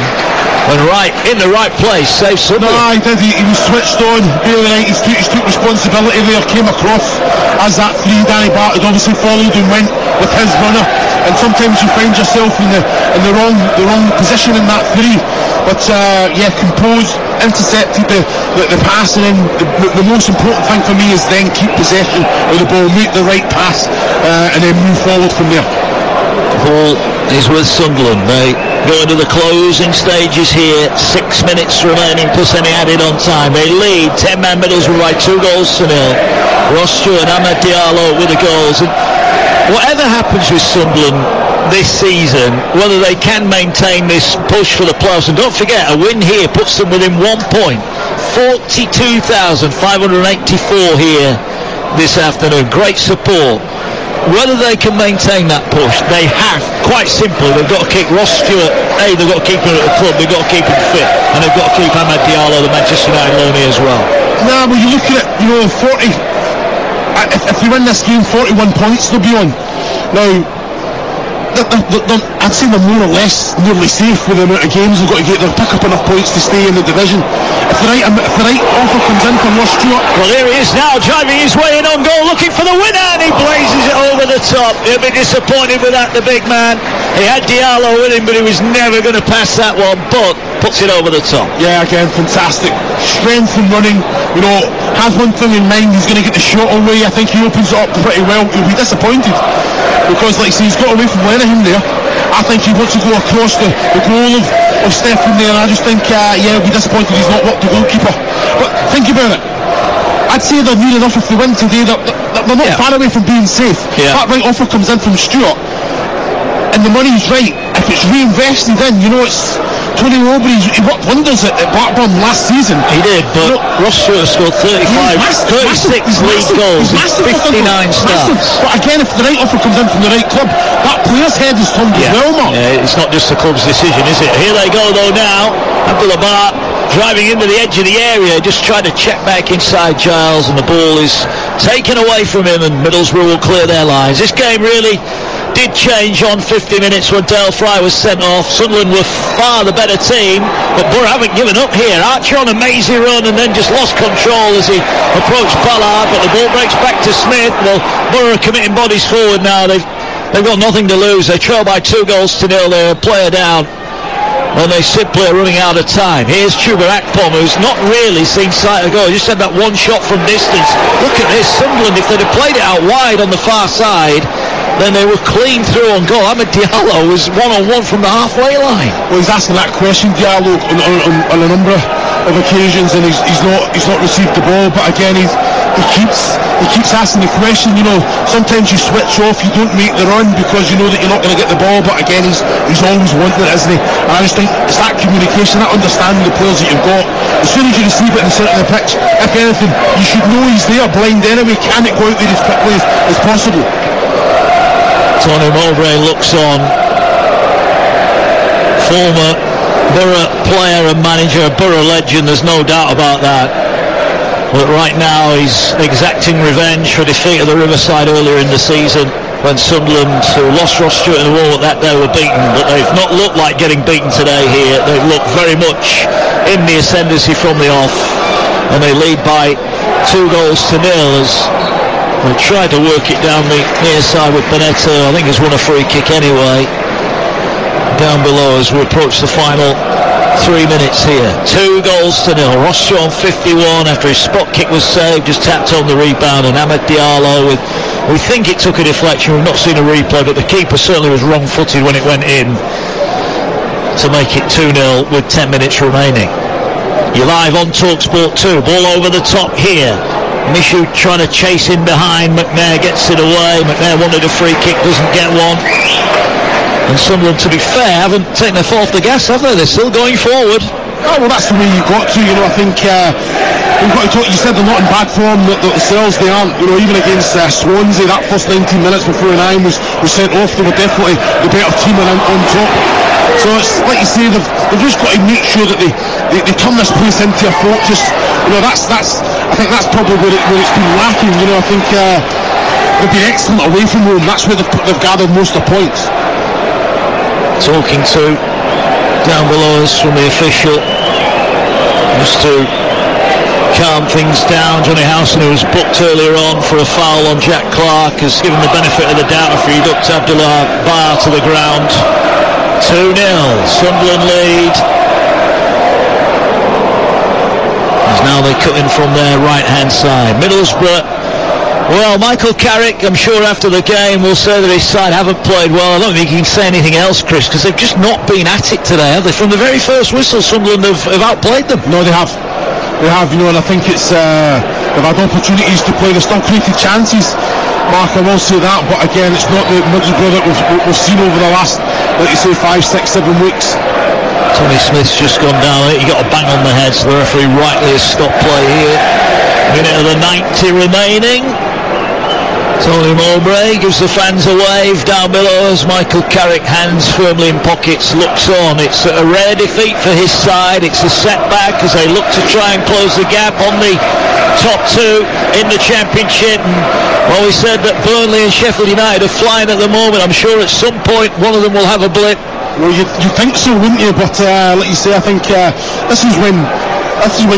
And right in the right place, saves Sunderland. No, he did. He was switched on. Bailey Wright, he took responsibility there, came across as that free. Danny Bart had obviously followed and went with his runner. And sometimes you find yourself in the wrong position in that free. But composed, intercepted the pass, and then the most important thing for me is then keep possession of the ball, make the right pass, and then move forward from there. The ball is with Sunderland. They go into the closing stages here. 6 minutes remaining plus any added on time. They lead 10-man Middlesbrough by 2 goals to nil. Ross Stewart and Ahmed Diallo with the goals. And whatever happens with Sunderland this season, whether they can maintain this push for the playoffs, and don't forget, a win here puts them within 1 point. 42,584 here this afternoon. Great support whether they can maintain that push, they have, quite simply, they've got to keep Ross Stewart, they've got to keep him at the club, they've got to keep him fit, and they've got to keep Amad Diallo, the Manchester United loanee, as well. Nah, well, you look at it, 40, if they win this game, 41 points they'll be on. Now, I'd say they're more or less nearly safe with the amount of games they've got to get. They'll pick up enough points to stay in the division. If the right offer comes in from Ross Stewart. Well, here he is now, driving his way in on goal, looking for the winner, and he blazes it over the top. He'll be disappointed with that, the big man. He had Diallo with him, but he was never going to pass that one, but puts it over the top. Yeah, again, fantastic. Strength and running, has one thing in mind, he's going to get the shot away. I think he opens it up pretty well. He'll be disappointed because, like I say, he's got away from Lenihan there. I think he wants to go across the goal of Stephen there, and I just think, he'll be disappointed he's not worked the goalkeeper. But think about it. I'd say they're near enough if they win today. They're not far away from being safe. Yeah. That right offer comes in from Stewart, and the money's right. If it's reinvested in, it's Tony Mowbray, he worked wonders at Blackburn last season. He did, but Ross Stewart scored 36 league goals in 59 starts. But again, if the right offer comes in from the right club, that player's head is turned as well, Mark. Yeah, it's not just the club's decision, is it? Here they go, though, now. Abdullah Bar driving into the edge of the area, just trying to check back inside Giles, and the ball is taken away from him, and Middlesbrough will clear their lines. This game really did change on 50 minutes when Dale Fry was sent off. Sunderland were far the better team, but Borough haven't given up here. Archer on a mazy run and then just lost control as he approached Ballard, but the ball breaks back to Smith. Well, Borough are committing bodies forward now. They've got nothing to lose. They trail by 2-0. They're a player down, and they simply are running out of time. Here's Chuba Akpom, who's not really seen sight of goal. He just had that one shot from distance. Look at this, Sunderland, if they'd have played it out wide on the far side, then they were clean through on goal. Amad Diallo was one-on-one from the halfway line. Well, he's asking that question, Diallo, on a number of occasions, and he's not received the ball. But again, he keeps asking the question. Sometimes you switch off, you don't make the run because you know that you're not going to get the ball. But again, he's always wanting it, isn't he? And I just think it's that communication, that understanding the players that you've got. As soon as you receive it in the centre of the pitch, if anything, you should know he's there, blind anyway. Can it go out there as quickly as possible? Tony Mowbray looks on. Former Borough player and manager, Borough legend, there's no doubt about that. But right now he's exacting revenge for defeat of the Riverside earlier in the season, when Sunderland, who lost Ross Stewart in the wall that day, were beaten. But they've not looked like getting beaten today here. They've looked very much in the ascendancy from the off, and they lead by 2-0 as they tried to work it down the near side with Bonetta. I think he's won a free kick anyway. Down below as we approach the final 3 minutes here. 2-0. Ross Stewart on 51 after his spot kick was saved, just tapped on the rebound, and Amad Diallo with, we think it took a deflection, we've not seen a replay, but the keeper certainly was wrong-footed when it went in to make it 2-0 with 10 minutes remaining. You're live on Talksport 2. Ball over the top here. Mishu trying to chase in behind. McNair gets it away. McNair wanted a free kick, doesn't get one. And Sunderland, to be fair, haven't taken their foot off the gas, have they? They're still going forward. Oh, well, that's the way you've got to. I think we've got to talk. You said they're not in bad form themselves. They aren't. Even against Swansea, that first 19 minutes before an eye was sent off, they were definitely the better team on top. So it's like you say, they've just got to make sure that they turn this place into a fortress. I think that's probably where it's been lacking. I think they've been excellent away from home. That's where they've gathered most of the points. Talking to down below us from the official, just to calm things down. Johnny Howson, who was booked earlier on for a foul on Jack Clark, has given the benefit of the doubt after he ducked Abdullah Bar to the ground. 2-0, Sunderland lead. As now they cut in from their right hand side. Middlesbrough, well, Michael Carrick, I'm sure after the game will say that his side haven't played well. I don't think he can say anything else, Chris, because they've just not been at it today, have they? From the very first whistle, Sunderland have outplayed them. No, they have, and I think it's they've had opportunities to play. They've still created chances, Mark, I will say that, but again, it's not the Middlesbrough that we've seen over the last, like you say, 5, 6, 7 weeks. Tony Smith's just gone down. He got a bang on the head, so the referee rightly has stopped play here. Minute of the 90 remaining. Tony Mowbray gives the fans a wave down below as Michael Carrick, hands firmly in pockets, looks on. It's a rare defeat for his side. It's a setback as they look to try and close the gap on the top two in the Championship. And, well, we said that Burnley and Sheffield United are flying at the moment. I'm sure at some point one of them will have a blip. Well, you think so, wouldn't you? But like you say, I think this is when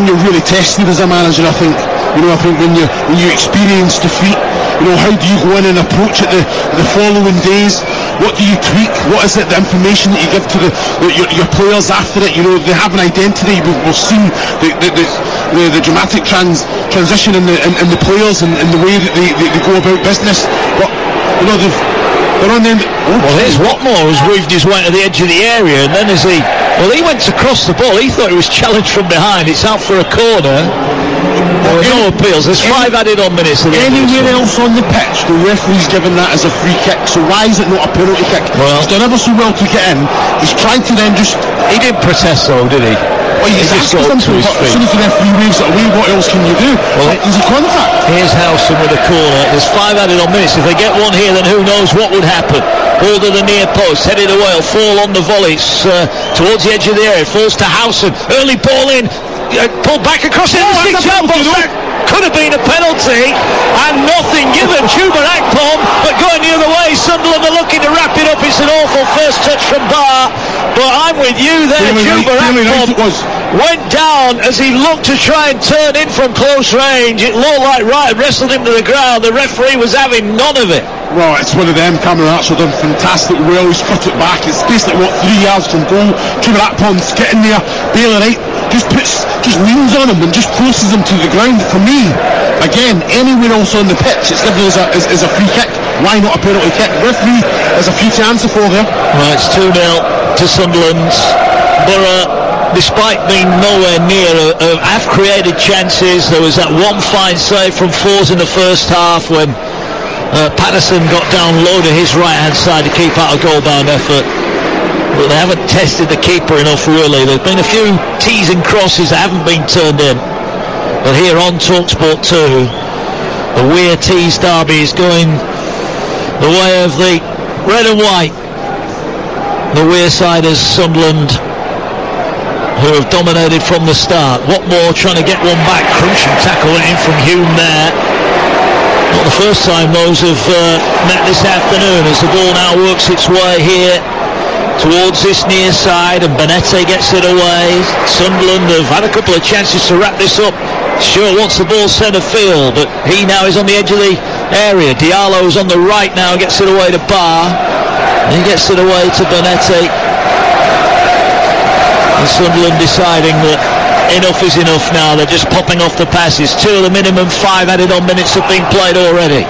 you're really tested as a manager. I think when you experience defeat, how do you go in and approach it the following days? What do you tweak? What is it, the information that you give to your players after it? They have an identity. We've seen the dramatic transition in the players and the way that they go about business. But they're on the end. Well, here's Watmore has weaved his way to the edge of the area, and then he went to cross the ball. He thought he was challenged from behind. It's out for a corner. There were no appeals. There's 5 added on minutes. Anywhere else on the pitch, the referee's given that as a free kick. So why is it not a penalty kick? Well, he's done ever so well to get in. He's trying to then just... He didn't protest though, did he? Well, he just got to his feet. As soon as the referee waves it away, what else can you do? Well, is he contact? Here's Howson with a corner. There's 5 added on minutes. If they get one here, then who knows what would happen. Ball to the near post, headed away, will fall on the volley. It's towards the edge of the area. Falls to Howson. Early ball in. Pulled back across the 6-yard box. That could have been a penalty and nothing given. Chuba Akpom, but going the other way. Sunderland are looking to wrap it up. It's an awful first touch from Barr, but I'm with you there. Chuba Akpom went down as he looked to try and turn in from close range. It looked like Wright wrestled him to the ground. The referee was having none of it. Well, it's one of them. Cameron Archer done fantastic well. He's cut it back. It's basically 3 yards from goal. Chuba Akpom's getting there. Baylor Wright just leans on him and just forces him to the ground. For me, again, anywhere else on the pitch, it's given as a free kick. Why not a penalty kick? Referee, there's a few to answer for there. Right, it's 2-0 to Sunderland. Borough, despite being nowhere near, have created chances. There was that one fine save from Fours in the first half when Patterson got down low to his right-hand side to keep out a goal-bound effort. But they haven't tested the keeper enough, really. There have been a few tees and crosses that haven't been turned in. But here on Talksport 2, the Weir Tees derby is going the way of the red and white. The Weirsiders, Sunderland, who have dominated from the start. Watmore trying to get one back. Crunching tackle went in from Hume there. Not the first time those have met this afternoon, as the ball now works its way here towards this near side, and Benete gets it away. Sunderland have had a couple of chances to wrap this up. Stewart wants the ball centre field, but he now is on the edge of the area. Diallo's on the right now, gets it away to Barr. He gets it away to Benete. And Sunderland deciding that enough is enough now. They're just popping off the passes. 2 of the minimum 5 added on minutes have been played already.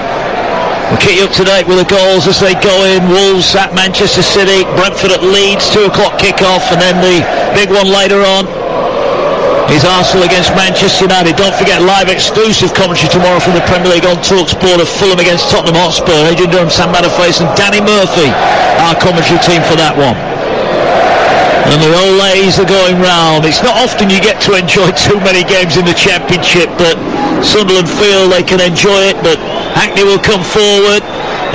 We'll keep you up to date with the goals as they go in. Wolves at Manchester City, Brentford at Leeds, 2 o'clock kick-off, and then the big one later on is Arsenal against Manchester United. Don't forget live exclusive commentary tomorrow from the Premier League on Talksport of Fulham against Tottenham Hotspur. Adrian Durham, Sam Matterface and Danny Murphy, our commentary team for that one. And the Olays are going round. It's not often you get to enjoy too many games in the Championship, but Sunderland feel they can enjoy it. But Hackney will come forward.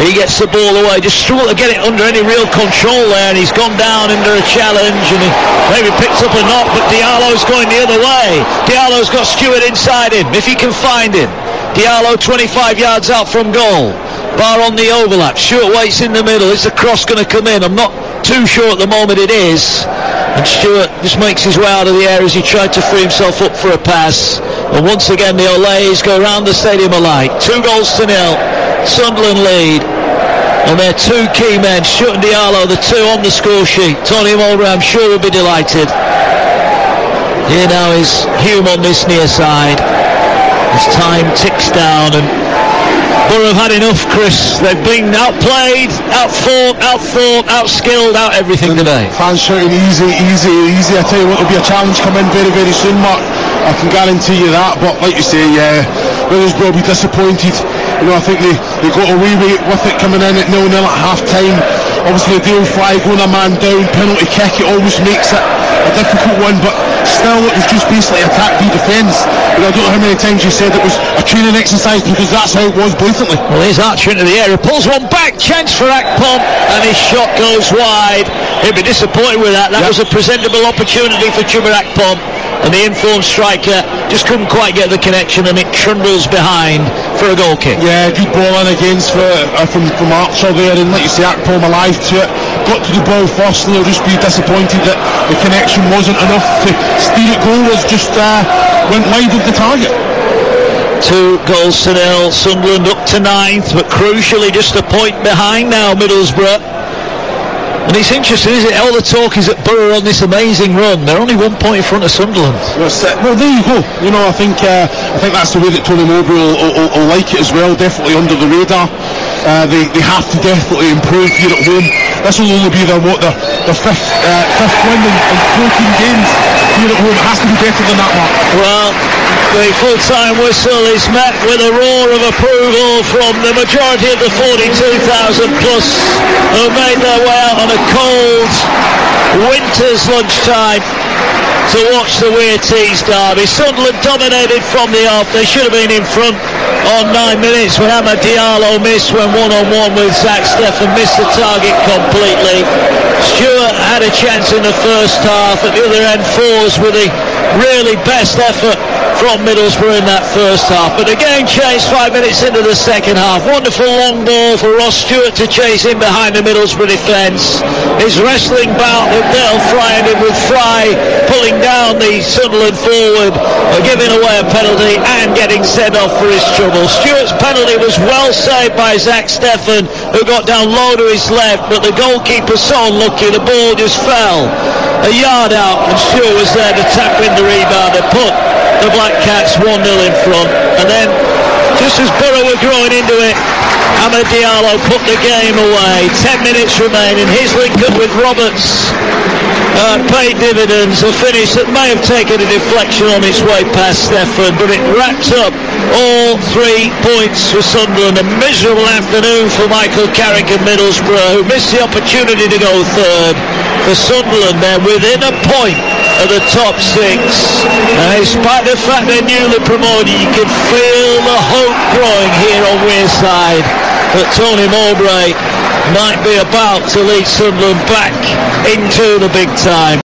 He gets the ball away. Just struggle to get it under any real control there, and he's gone down under a challenge, and he maybe picks up a knock, but Diallo's going the other way. Diallo's got Stewart inside him, if he can find him. Diallo 25 yards out from goal. Barr on the overlap. Stewart waits in the middle. Is the cross going to come in? I'm not too sure at the moment it is. And Stewart just makes his way out of the air as he tried to free himself up for a pass. And once again the Olays go round the stadium alike. 2-0. Sunderland lead. And their 2 key men, Stewart and Diallo, the 2 on the score sheet. Tony Mowbray, I'm sure, will be delighted. Here now is Hume on this near side. As time ticks down, and Borough have had enough, Chris. They've been outplayed, outfought, outskilled, out everything today. Fans shouting easy. I tell you what, there'll be a challenge coming very, very soon, Mark. I can guarantee you that. But like you say, Middlesbrough will be disappointed You know, I think they got away with it coming in at 0-0 at half time. Obviously a Dale Fry going a man down, penalty kick, it always makes it a difficult one, but still it was just basically attack v defence. I don't know how many times you said it was a training exercise, because that's how it was blatantly. Well, here's Archer into the air, he pulls one back, chance for Akpom, and his shot goes wide. He'll be disappointed with that. That was a presentable opportunity for Chuba Akpom, and the informed striker just couldn't quite get the connection, and it trundles behind for a goal kick. Yeah, good ball in against from Archer there, and like you say, Akpom alive to it, got to the ball first, and they'll just be disappointed that the connection wasn't enough to steer it goal, was just went wide of the target. 2-0, Sunderland up to 9th, but crucially just a point behind now, Middlesbrough. And it's interesting, isn't it? All the talk is that Borough on this amazing run. They're only 1 point in front of Sunderland. Well, there you go. You know, I think that's the way that Tony Mowbray will like it as well. Definitely under the radar. They have to definitely improve here at home. This will only be their fifth win in 14 games here at home. It has to be better than that, Mark. Well, the full-time whistle is met with a roar of approval from the majority of the 42,000 plus who made their way out on a cold winter's lunchtime to watch the Weir Tees derby. Sunderland dominated from the off. They should have been in front on 9 minutes when Amad Diallo missed when one-on-one with Zach Steffen, missed the target completely. Stewart had a chance in the first half. At the other end, Fours with the really best effort from Middlesbrough in that first half, but the game changed 5 minutes into the second half. Wonderful long ball for Ross Stewart to chase in behind the Middlesbrough defence. His wrestling bout with Dale Fry ended with Fry pulling down the Sunderland forward, giving away a penalty and getting sent off for his trouble. Stewart's penalty was well saved by Zach Steffen, who got down low to his left, but the goalkeeper so unlucky, the ball just fell a yard out and Stewart was there to tap in the rebound and put the Black Cats 1-0 in front. And then just as Borough were growing into it, Amad Diallo put the game away. 10 minutes remaining. His link-up with Roberts paid dividends. A finish that may have taken a deflection on its way past Steffen, but it wrapped up all 3 points for Sunderland. A miserable afternoon for Michael Carrick and Middlesbrough, who missed the opportunity to go third. For Sunderland, they're within a point of the top 6. Despite the fact they're newly promoted, you can feel the hope growing here on Wearside that Tony Mowbray might be about to lead Sunderland back into the big time.